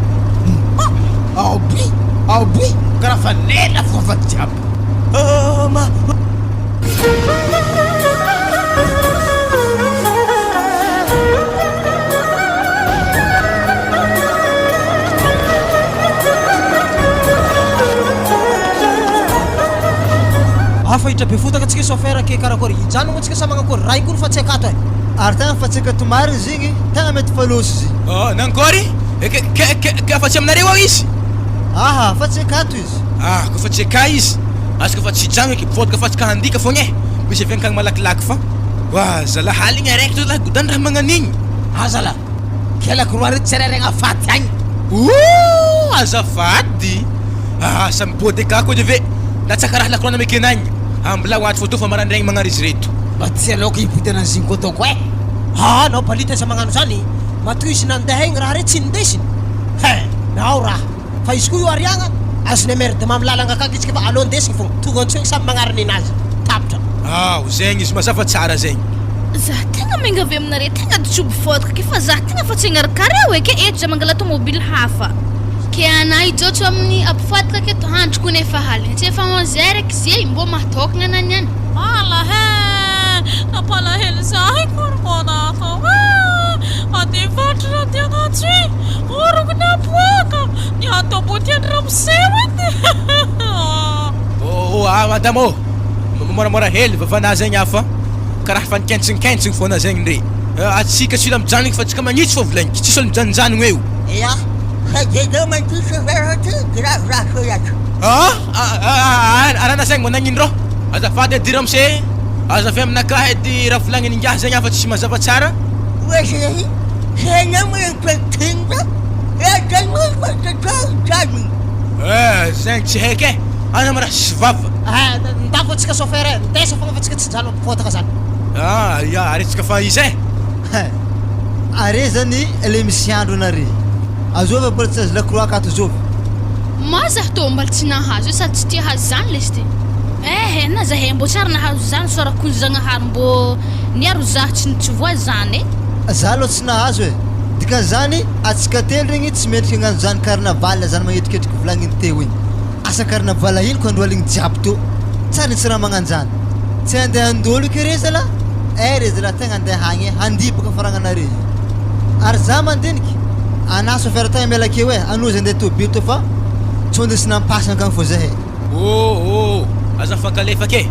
F: ao bui karaha fa lela fofavady jiaby
C: afahitra be fotaka atsika chauffeur ke karakory ijanogno atsika samagnakory raha igony fa tsy akato e
A: ary tagna fa tsy akato mariny izy igny tagna mety fa losy izy
B: nankory ke fa tsy aminareo ao izy
A: aha fa tsy akato izy
B: kofa tsy aka izy azy fa tsy jagno eky vodka fa tsy ka handika fogna e misy avy ankagny malakilaky fa wa zala haligny araiky to lahy godany raha magnan'igny
F: azala ke lakoroa reto tsy arairagna afaty agny
B: azafady samy body aka koa de ve natsaka raha lakorana mekenagny ambila oaty foto fa marandraigny magnary izy reto
F: mba tsy aloka ipody anaziny ko ataoko e
C: nao balita izy magnano zany matoy izy nandeha igny raha re tsy nindesiny nao raha fa izy koa io ariagna azony merde mamlalagna akaky izy fa aloha ndesigny fogna tonga antsoigny samy magnariny anazy tapitra
B: zegny izy mazafa tsara zegny
D: Za tegna mingavy aminare tegna ditrobo vodka ke fa za tegna fa tsy hagnarakara eke eto za mangala tomobily hafa ke ana ijotso amin'ny ampifoadaka aketo handroko nefa haligny tsy efa 11 heures eky zay mbo mahtokagna anany any
E: Napalahelo zahay korkonata adevatry tianatsy oroko napoaka ny atabotiany ramosewety
B: madame moramora hely vavana zegny afa karaha fa nikentsignkentsiny foana zegny ndre atsika tsy ila mijanogny fa tsika magnitsy fô volagniko tsisy olo mijanonjanogno eo
G: ya hajeda mantisy verty gravraso yato
B: arana zegny managnino rô azafady edy ramose azavy aminakahy edy raha volagniny ngiahy zegny afa tsisy mazava tsara
G: wesehi senamrepetinda edanmfatataitany
B: zegny tsy haiky e ana maraha sy vava
C: ndako atsika chauffeur ndesa fogna fa tsika tsy jano ampifotaka zany
B: ya aretsika fa izy e
A: are zany le misy andro anare azovy mbola tsy azo lakoroa akato zovy
D: ma zah tô mbola tsy nahazo sady tsy tia hazo zany lesy ty Na zahay mbo tsara nahazo zany sorakony zagnahary mbo niaro zah tsy voa zany
A: Za aloha tsy nahazo e. Dikan'izany atsika telo regny tsy mendrika hagnano zany carnaval zany magnetiketriky volagniny teo igny. Asa carnaval ino ko andro aligny jiaby to. Tsara ny tsy raha magnano zany. Tsy handeha andolo ke re zala. Re zala tegna handeha hagny handipaka faragnanare. Ary za mandiniky ana chauffeur tagny miala akeo e, anozy andeha tobily to fa tsy ondesy nampasana kagny fô zahay.
B: Oh, aza fankalefa ke.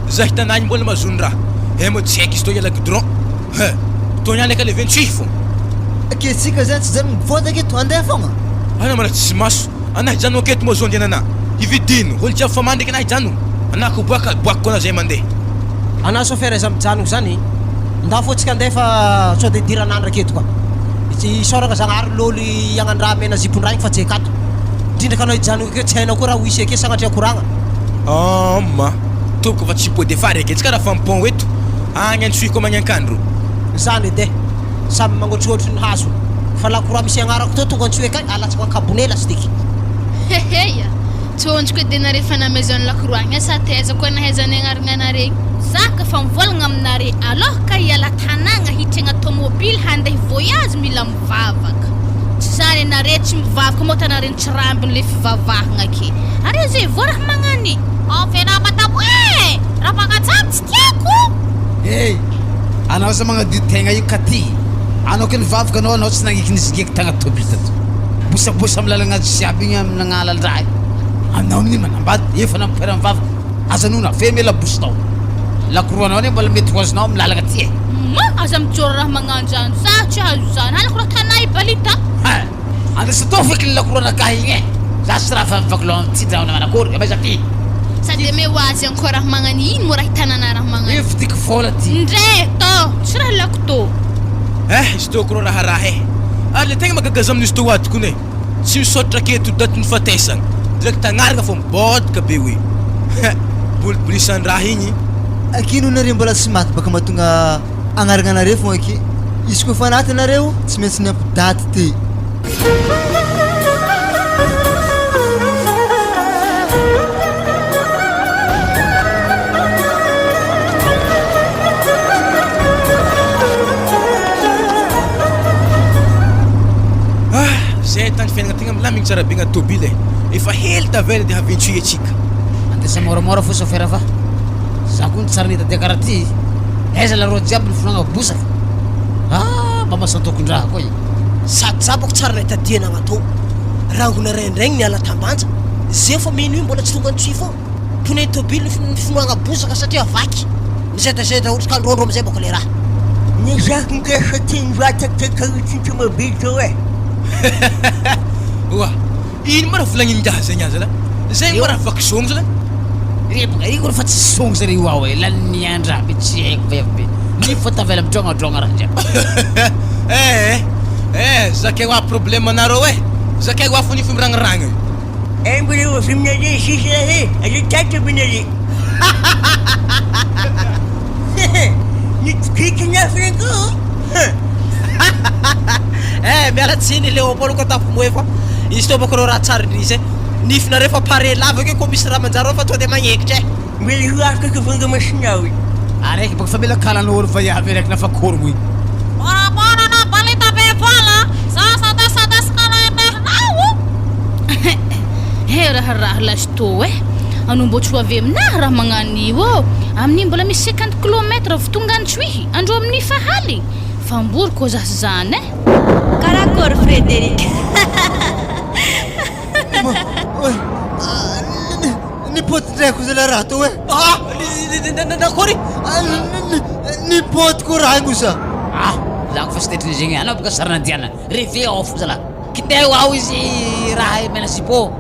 B: Zah hitanany mbola mazony raha. Mo tsy haiko izy to iala goudron. To niany aka le 28 fô.
A: Ke tsika zany tsy zany mivoaka aketo andeha fogna.
B: Ana mara tsy maso. Ana hijano aketo mo zondy anana. Ividino, olo jiaby fa mandriky ana hijano. Ana ko boaka kona zay mandeha.
C: Ana chauffeur iza mijanogno zany nda fô tsika andeha fa sao de diran'andro aketo koa. Isoraka zagnahary lôly hagnandraha mena zipondraha igny fa tsy akato. Indrindra ka anao hijanogno akeo tsy hainao koa raha ho isy ake sagnatria koragna.
B: Ma toboko fa tsy pôde fary ake tsika raha fa mipon eto. Agny antsoiko magnankandro.
C: Zany ede samy magnotriotry ny hazo fa la courant misy agnarako to tonga antsoe kay alatsaka kabonela stiky.
D: Heheya tsonjoko edy anare na maison la croix asa teza koa nahaizany agnaragnanare zaka fa mivolagna aminare alors ka hiala tanàgna hitragna tomobily handeha voyage mila mivavaka tsy zany anare tsy mivavaka moa tanare tsy rambiny le fivavahagna ake are zay vo raha magnany fena matamo raha magnatsamy tsy tiako
F: anao sa magnadio tegna io katy anao ke nivavaka anao tsy nagniky nizigeky tagna tobily tato bosabosa amin'ny lalagna jiaby igny amin'ny nagnalan-draha anao amin'iny manambady efa nampera mivavaka azanona fe mela bosi tao lakoroa anao ne mbola mety ho azonao amin'ny lalagna ty
D: aza mijoro raha magnano zany za tsy azo zany halako raha tanà ibalita
F: andesa tao feky le lakoroa nakahy igny za tsy raha fa mivakilo amtsindraona manakory amaiza ty
D: sady me ho azy encore raha magnany ino mo raha hitanana raha magnany
F: efidiky vola ty
D: ndre to tsy raha lako to
B: izy to koro raharaha ary le tegna magagaza amin'izy to adiko ne tsy misaotra aketo daty ny fatesana direct agnaraka fô mibodika be hoe bolibolisany raha igny
A: Akino nare mbola tsy maty baka mahatonga agnaragnanare fogna aky. Izy koa fa anaty nareo tsy maintsy niampidaty ty.
B: Zay tany fiainagna tegna milamigny tsara be agnaty tobily efa hely tavela dia haventsy atsika
F: andesa moramora fo chauffeur fa za koa tsara nita dia karaha ty aiza la rô jiaby ny fonagna bosaka mba masantokondraha koa
C: sady zabako tsara nahitadiana agnato rangona rendraigny niala tambanja zay fa mino io mbola tsy tonga antsy fô pneu tobily ny finoagna bosaka satria vaky misedaseda ohatra ka androndro amizay boko le raha
G: Ny zako ngesa tiany vatakakaritry tomobily to
B: oa ino ma raha volagningaha zegny aza la zay ma raha vakizogno zala
F: baka io koa fa tsy sogno zare io ao laniandraha be tsy haiko veva be ny fa tavela midrongadronga raha jiaby
B: zakay hoa problème anareo zakay hoa fo nifo miragniragna
G: mbola eo avy aminare sisa ale tata aminare nitokikinafinako
C: miala tsiny le opolo ko tapomoe fa izy to bako reo raha tsara indrisy nifinare fa pare lava ke koa misy raha manjaro fa to de magnekitra
G: mbola ho afaka vanga masinao
F: araiky baka fa mila kalan'olo vaiavy raiky nafa korogno igny
E: Moramora balita be vola sasadasadaskana eternao
D: raha lasto anao mbo tsy ho avy aminahy raha magnanio amin'iny mbola misy 50 km vitonga antsoihy andro amin'ny fahaly fambory koa zasy zany
E: Karakory Frédéric
A: Nipotin-dreko zala raha to
C: nakory
A: nipotiko raha igny sa
F: lako fa sy tetriny zegny anao baka sarana diana reve ao fo zala kiteo ao izy raha mena sipo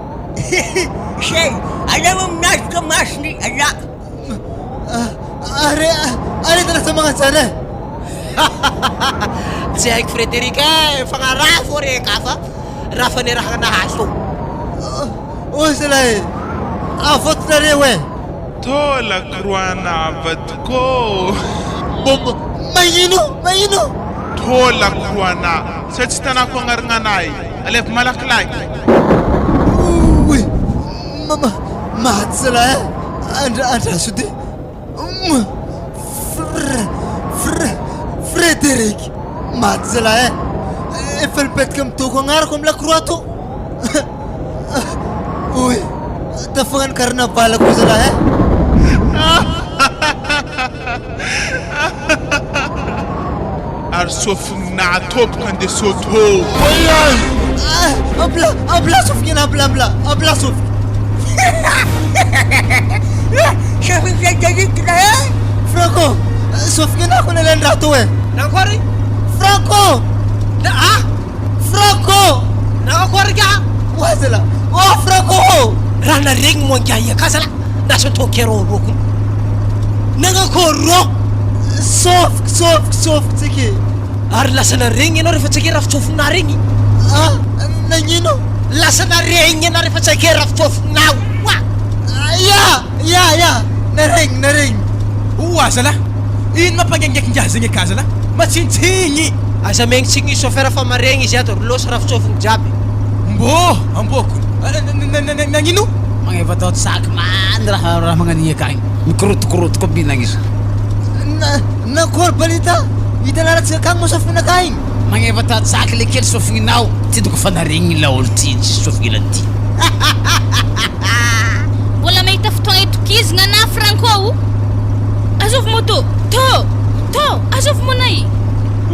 G: Shay, alam mo nash ka masni, ala.
A: Are tala sa mga sana
C: tsy haiko Frédéric fagnarafo re kafa raha fanirahana nahazo
A: sala avot na reo
H: Tola kruana batko.
A: Maino
H: Tola kruana. Sa tsy tanako agnaragnanay. Alef malakilaky.
A: Maty sala Andraso de Frederic maty zalahy efa nipetraka mitoko agnarako amy lakroa to oy tafagnano carnaval koa zalahy
H: ary sofiny nahatopoka andeha soto
A: abla sofigny abla sofigny Franco sofigny anako nalandraha to e
C: Nakory?
A: Franco Franco
C: Nakory ka?
A: Oa zalahy Franco
C: Raha naregny moa angaia ka zalahy nasa tokeroroko nagnakory
A: Sofiky tsika
C: ary lasa naregny ianao rehefa tsake rafitsofinao regny
A: nagnino
C: lasa naregny ianao rehefa tsake rafitsofinao
A: ya naregny
B: oa zalahy ino mampangengekingahy zegny aka zalahy matsinitsigny
C: aza megntsigny chauffeur fa maregny izy ato losa rafitsofiny jiaby
B: amboko nagnino
F: Mangefa tao saky man raha magnania akagny mikorotokorotoka binagny izy
A: nakory balita hitanaratsika akagny mo sofigny akagny
F: Mangefa tao saky le kely sofininao ty doko fa naregny laolo ty sofigny ty
D: Mbola mahita fotoagna itokizana na Franco azovy moto to azovy monay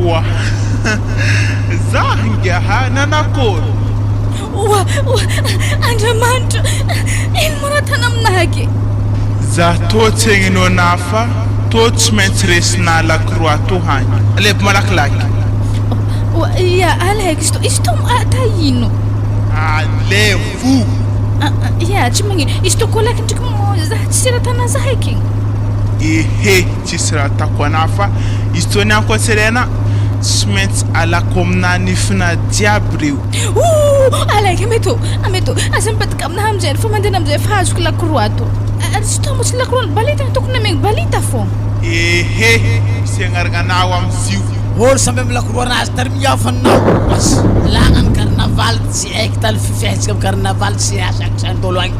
H: Oa zah ingaha nanakory
D: Andriamanitra ino maratana aminahy
H: zah to tsy egninao nafa to tsy maintsy resina lakroa to hagny aleby malakilaky
D: ia alaiky izy to ata ino
H: alevo
D: ia tsy magnino izy to kolaky ndraiky mo zah tsy ratana zah eky
H: ehe tsisy raha atako anahy fa izy to niako atserena tsy maintsy alako amina nifina jiaby reo
D: alaiky ameto aza mipetraka aminahy amizay fa mandeha amizay fa azoko lakroa to tsy to motsy lakroa balita tokony amegny balita fô
H: ehe misy agnaragnanao amizio
F: olo samby amy lakoroa anazy tary miafanao bas lagnany carnaval tsy haiko taly fifehitsika amy carnaval tsy asakisantolo agny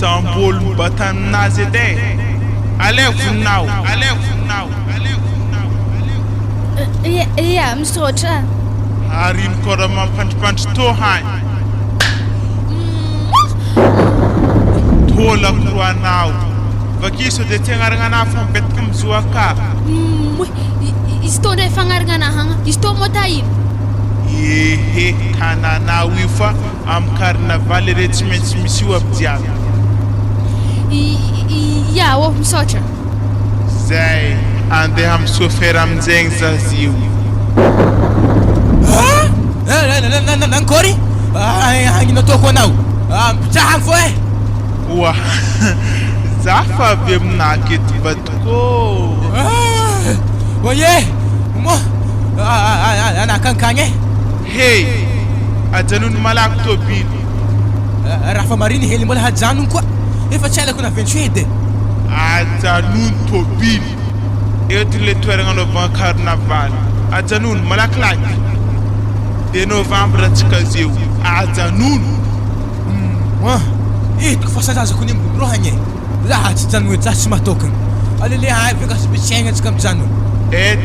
H: sambolo mbataninazy edy aleko voninao
D: ia misaotra
H: ary ino koa raha mampandripandry to hagny to lakroanao vakiso de ty agnaragnanao fa mipetaka amizo aka
D: izy to ndray fagnaragna anahagna izy to mota ino
H: ehe tananao io fa amy carnaval ire tsy maintsy misy io aby jiaby
D: ia misaotra
H: zay andeha amy chauffeur amizegny zazio
B: nankory agny natoko anao mitrahagny fo e
H: oa zah fa avy aminaky eto batoko
B: oye mo anakanikagny e
H: hey ajanony malaky tobily
B: raha fa mariny hely mbola hajanony koa efa tsy alako naventsy edy
H: ajanony tobily eto le toeragna anaovagna carnaval ajanony malakilaky de novembre atsika zeo ajanony
B: itako fa sazazako ny ambondrohagny e zaha tsy janony zah tsy mahatokany alele avy akasy betsaigna atsika mijanony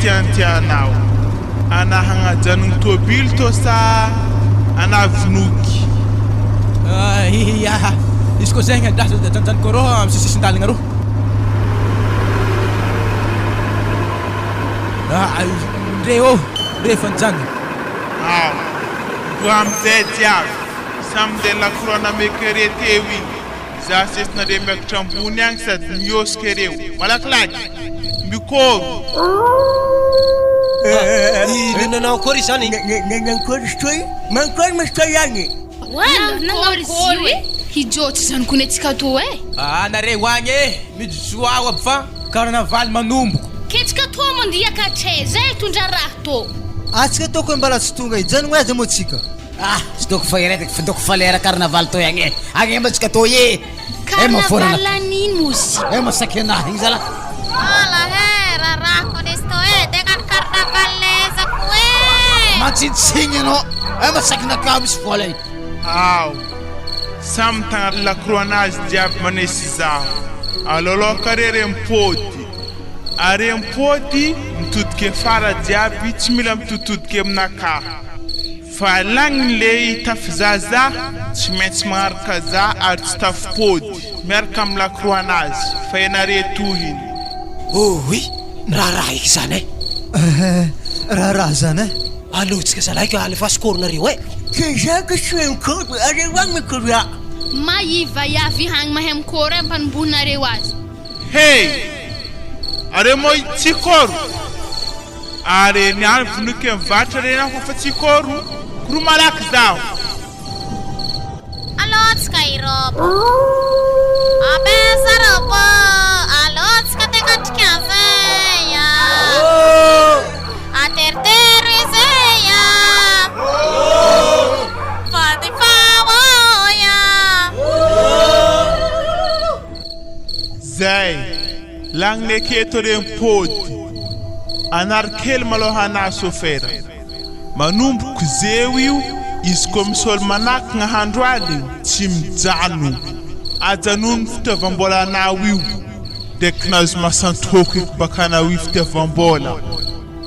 H: tiantianao anahagna janony tobily to sa anavinoky
B: izy koa zegny adrasajanjaniko rô amy sisisindalagna rô ndre efa nijanony
H: bo amizay jiaby samy de lakroa namekere teo igny zah sesina de miakatra ambony agny sady miosika reo malakilaky mikôro
C: nanao kory zany
G: nankory stoy mankory mastoy agny
D: nankory hijotsy zany kony atsika to e
B: nare hoagny e mijoao aby fa carnaval manomboko
D: ketsika to mandia katre zay tondra raha to
A: atsika toko hoe mbala tsy tonga ijanony oazy mo tsika
F: tsy doko fa iretika fa doko fa lera carnaval toy agny e agny matsika toy e
D: carnaval anino zy
F: masaky anahy igny zala
E: rarahako nisy to e de kan carnaval lezako e
F: matsitsigny anao masaky nakao misy vola igny
H: Aw, sam tanga la croanage diab manesi zaho. Alolo karere mpoti. Are mpoti mtutke fara diabi tsy mila mitututke aminaka. Fa lagny le tafzaza tsy maintsy magnaraka za ary tsy tafipody miaraka amin'ny lakroanazy fa ianare tohiny.
C: oy raha iky zany
A: raha zany
C: alotsika zalaika alefa skoronareo
G: Kizaka suenkod, are wang me kuria.
D: maiva iavy hagny mahay mikôry ampanomboninareo azy.
H: Hey! Are moi tsikoro. Are niany vonuke mivatra rena fa tsikoro. Kuru malaky zaho.
E: Alotsika irobo. Abeza robo. Alotsika tekatrika zeya. Aterteru zeya. Fadi fawoya.
H: Zay. Langne ketore mpodi. Anarkel malohana sofera. Manomboky zeo io izy koa misy olo manaky gn'ahandro aly tsy mijano ajanony fitaovam-bola anao io deky nazo masantoko eky baka anao io fitaovam-bola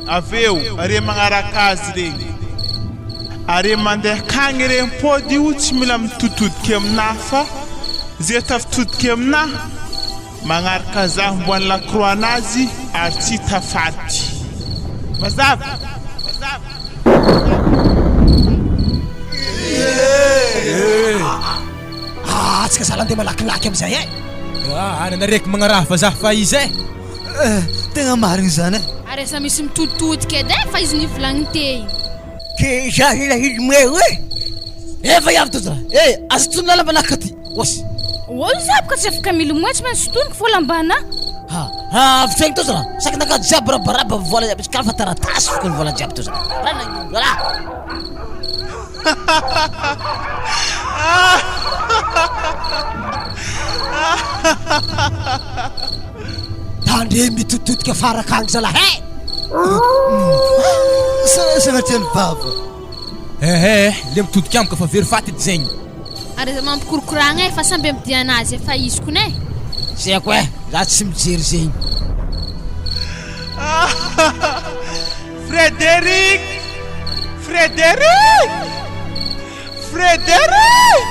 H: aveo are magnaraka azy regny are mandeha kagny regny pody io tsy mila mitotodiky amina fa zay tafitodiky amina magnaraka zaho mboany lakroa anazy ary tsy tafaty mazava
C: atsika zala andeha malakilaky amizay
B: ananaraiky magnaraha fa zah fa izy
A: tegna marigny zany
D: Are sa misy mitoditodika edy fa izy nivolagny tey.
G: Kisa hila hilmeu
C: efa iavy tozra aza tony lala malaka ty osy
D: Olo zabaka tsy afaka milomoi tsy maintsy toniko volambana.
C: fitregny tozra saky naka jiaby rabaraba vola jiaby karaha fa taratasy fokony vola jiaby tozra voilà tandre mitotodika faraka agny zala
A: sagnatria ny vava
B: le mitodiky amiko fa very faty edy zegny
D: Are za mampikorokoragna fa samby ampidia anazy fa izy kone.
C: zako za tsy mijery zegny
H: Frédéric! Frédéric! Frédéric!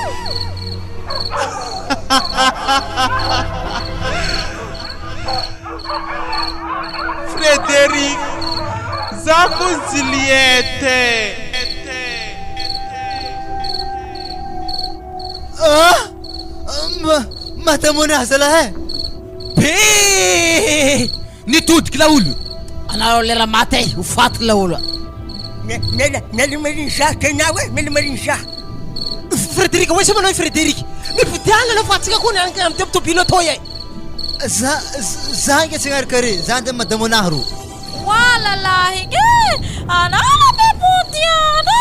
H: Frédéric! Zako Juliette!
A: matamona zala
B: be nitodiky laolo
C: anao lera maty ho faty laolo
G: Melimarinsa, tena we, melimarinsa.
C: Frederic hoe sa manao Frederic mipotiana la fatsika koa ny am tobilo toy
A: za inga tsy gnarikare za ande madamonahy ro
E: Walalahi anala bebutiana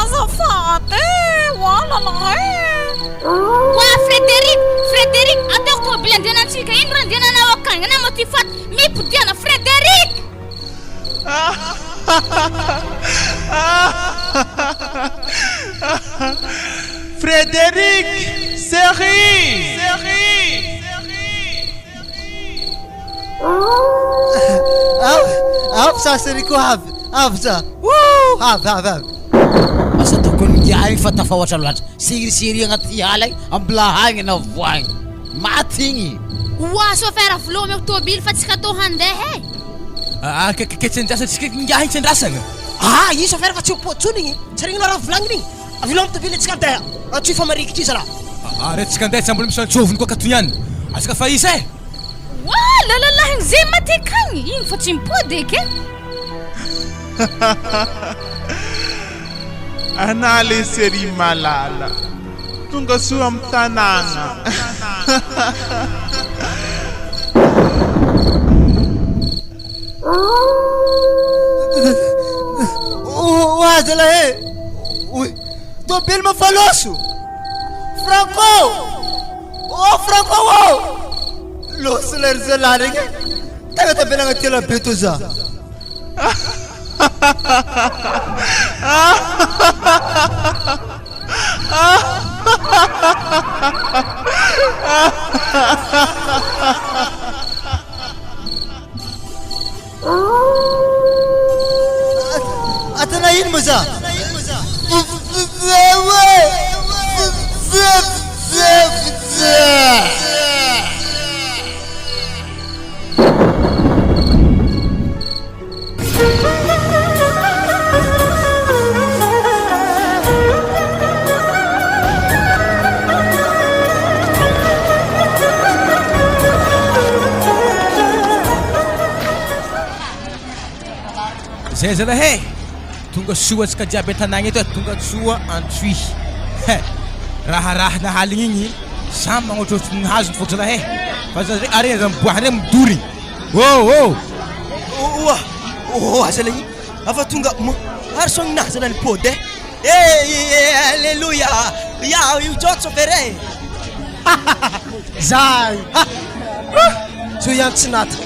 E: azafate walalahi
D: Wa Frederic ataoko tobily andehanantsika ino raha andehananao akagny na moty faty mipotiana Frederic
H: Frédéric! Série!
A: avy sa seriko avy sa avy
C: asa tokony ngiary fa tafahoatra loatra sirisiri agnaty ala ambilahagny na voagny maty igny
D: Wa sofera vlo me tobily fa tsika to handeha
B: ketsendrasantsika ngiahy tsendrasana
C: i sofera fa tsy opotsony igny tsy regny raha volagniny igny avilo am tobily tsika andeha tsy fa marikitry izy raha
B: aretsika andeha tsy ambola misy antsovony koa katoniany asika fa isa
D: Wa lalalahy zay matekagny ino fa tsy mipody eky
H: Ana le série malala tonga soa amy tanàna
A: zala tobily mafaloso Franco Franco loso ler zala regny tagna tobily agnaty ala be to za Atana ino moa za?
B: Zay zalahy tonga soa atsika jiaby an-tanagna eto tonga soa antsoy raha nahaligny igny samy magnotrotry ny hazo fô zalahy fa are miboahany midory
G: azalahy afa tonga ary sogninahy zala ny pôdy alleluia ya io jotso fere zay so yantsinaty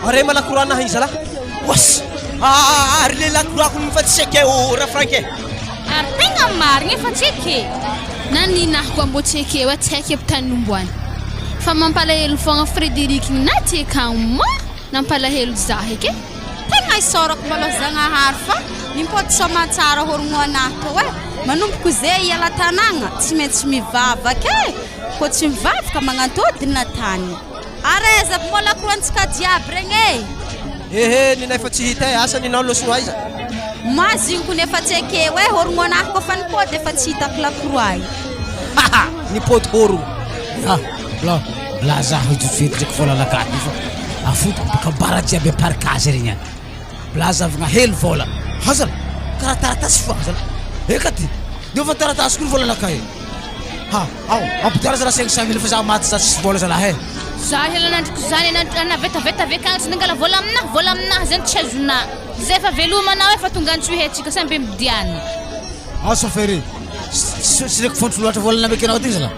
G: are malakoranahy izy zalahy was ary le lakorako fa tsy seky raha franke
D: ary tegna marigny efa tsy eke na ninahiko ambo tsy eke hoe tsy haiko tany nomboany fa mampalahelo fogna Frédéric na ty akamo nampalahelo zah eky
E: tegna isorako maloha zagnahary fa nimpody soma tsara horogno anahy tô e manomboko zay iala tanagna tsy maintsy mivavaka ko tsy mivavaka magnantodina tany arezako molakoroantsika jiaby regny
G: ninay fa tsy hita asa ninao losoa iza
E: mazinko nefa tsy eke hoe horogno anahy kofa nipody efa tsy hitako lakoroay
G: nipody horogno
F: la za hitofitriky vola lakady fa afoto baka bara jiaby aparkazy regny any blazavagna hely vola hazala karaha taratasy fa hazala eka ty dio fa taratasy koa vola lakay ampodiara zala 500 000 fa za maty za tsy vola zalahy
D: za hela nandriko zany navetaveta vekagny tsy nangala vola aminahy zany tsy azona zay fa velomanao efa tonga antsoy hetsika samby midiany
F: sofere tsy reko fontry loatra vola nameky anao ty zala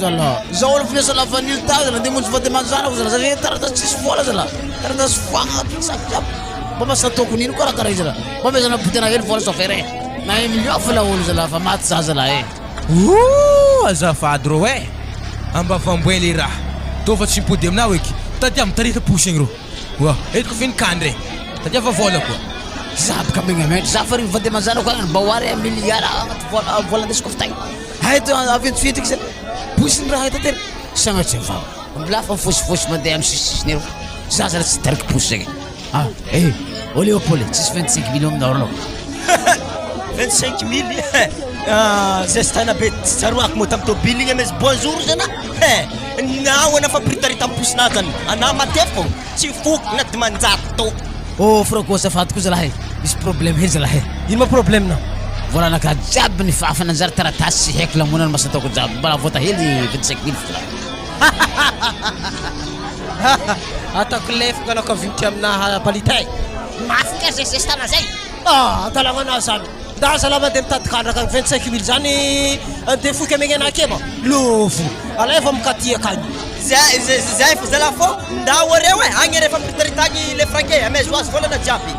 F: zala za olo finesa la vanille ta zala de montsy vade manjana zala za taratasy tsisy vola zala taratasy foagna pisaky jiaby mba masa tokony ino karakara izy zala mba mezana botena hely vola sofere na 1 million fa la olo zala fa maty za zala
B: azafady rô amba famboely raha tô fa tsy mipody aminao eky tadia mitarika posy igny rô etiko finikandre tadia fa vola koa
F: zabaka megnamendry za fa ry vade manjana koa mba hoary 1 milliard agnaty vola ndesiko fitagny haito aventifitiky zay posiny raha hita tery sagnatry vava mbola fa mifosifosy mandeha amy sisisiny ro za zala tsy tariky posy zegny o Léopold tsisy 25 millions aminao rô
G: 25 000 zestana be tsaroako mo tamy tobily igny amaizy bonjour zana nao ana fa pritarita amy posina zany ana matefo tsy foko na dimanjato
F: frako safady koa zalahy misy problème hely zalahy
G: ino ma problème nao
F: vola naka jiaby ny fafa nanjary taratasy sy haiko lamonany masatako jiaby mbala vota hely 25 000 fola
G: atako lefaka anao ka vinty aminaha palitay
C: mafika zay zestana zay
G: atalagna zany da zala mandeha mitadikandraka 25 000 zany andeha foky amegny anake ma lofo alay fa mikaty akagny zay fo zala fô ndao areo agny rehefa mipitaritagny le franke amaizy oazy volana jiaby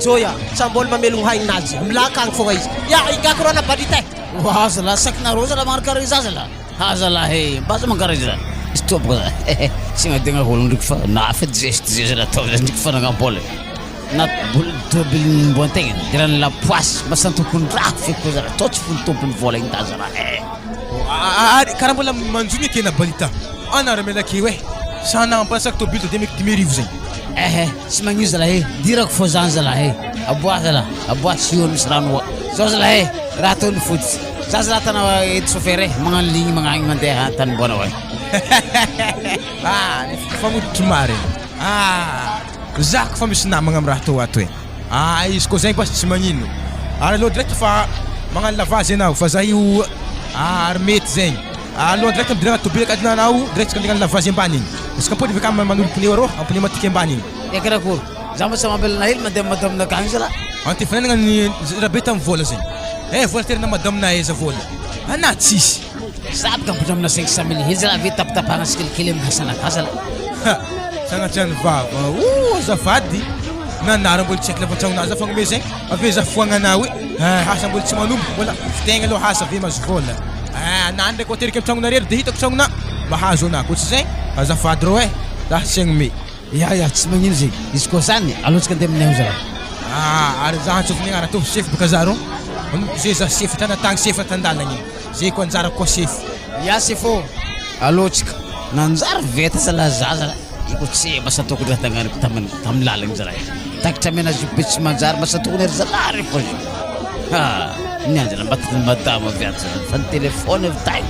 G: joya samboly mamelogno haignazy milaka agny fogna izy igako rona balitay
F: zala sakinarô zala magnarakarah iza zala zalahy mbaza mankaraha izy zala izy toboka za sy madigna olo ndriky fa nafy geste zay zala atao za ndriky fa nagnamboly na tobily mboantegna dirany lapoasy masantokony raha feko zala tô tsy fony tompony vola igny ta zala
B: karaha mbola manjony akena balita anara melake hoe sanampansaky tobily de meky 10 000 zegny
F: sy magnio zala dirako fô zany zala aboa zala aboa tsy olo misy rano zao zala raha ataony fotsy za zala tana edy chauffeur magnano ligny magnagny mandeha tany mboana hoe
B: famodotry mary zako fa misy namagna amy raha tô ato izy koa zegny basy tsy magnino ary aloha direct fa magnano lavage anao fa za io ary mety zegny aloha direct midirana tobily akadinanao direct ska andegnano lavage ambany igny iska mpody veka manolo pneu arô ampneu matiky ambany igny
F: ekarakory za mba samambelana hely mandeha madamina akagny zala
B: antefananagna ny raha be tamy vola zegny vola terina madamina eza vola ana tsisy
F: zabaka mbola amina 500 000 hely zala ave tapatapagna sikelikely amin'ny hasanaka zala
B: sagnatrany vava azafady nanara mbola tsy haiko lafatsagnona za fagnome zegny ave za foagnana hoe hasa mbola tsy manomboka mbola fitegna aloha hasa ave mazo vola Anany ndraiky oterika amin'ny tragnonareo dia hitako tragnona mahazo anahy koa tsy zay azafady rô raha siagny me
F: Ya tsy magnino zay izy koa zany alotsika andeha aminay ao zara
B: ary za antsofiny agnara atovy sefy baka za rô manomboka zay za sefy tanatagny sefy tandalana igny zay koa anjara koa sefy
F: ya sefo alotsika nanjary veta zala zaza iko tsy masa tokony raha tagnanako tamin'ny lalagna zara takitra menazy be tsy manjary masa tokony ry zalary fo nianjana mbatiny madama viaty fa ny telefony tay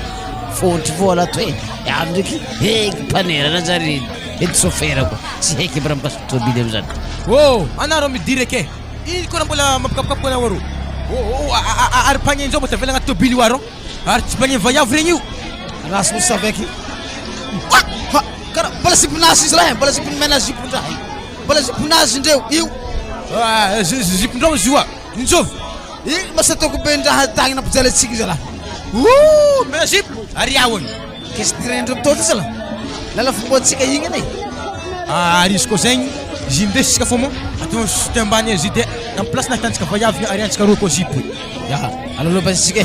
F: fotry vola to avy ndraiky heky mpanera zary edy sofera koa tsy heky bara mikasiky tobily amizany
B: anareo midiry ake iny koa mbola mampikapokapoka anao arô ary pagnenjao mba tavela agnaty tobily io arô ary tsy pagneny vaiavy regny io
F: raha sy aveky kara mbola zipinazy izy raha mbola zipiny mena zipondraha mbola zipinazy indreo io
B: zipondrao izy io a intsovy
F: masa toko be ndraha tagny nampijaly atsika izy raha
B: mena zipo ary ahoany
F: kesy direndro mitôty zala lala fomba atsika igny ane
B: ary izy koa zegny izy indesitsika fô mo atao soty ambany izy dia amin'ny place nahitantsika vaiavy ary antsika roa koa zipo
F: ya aloloha basitsika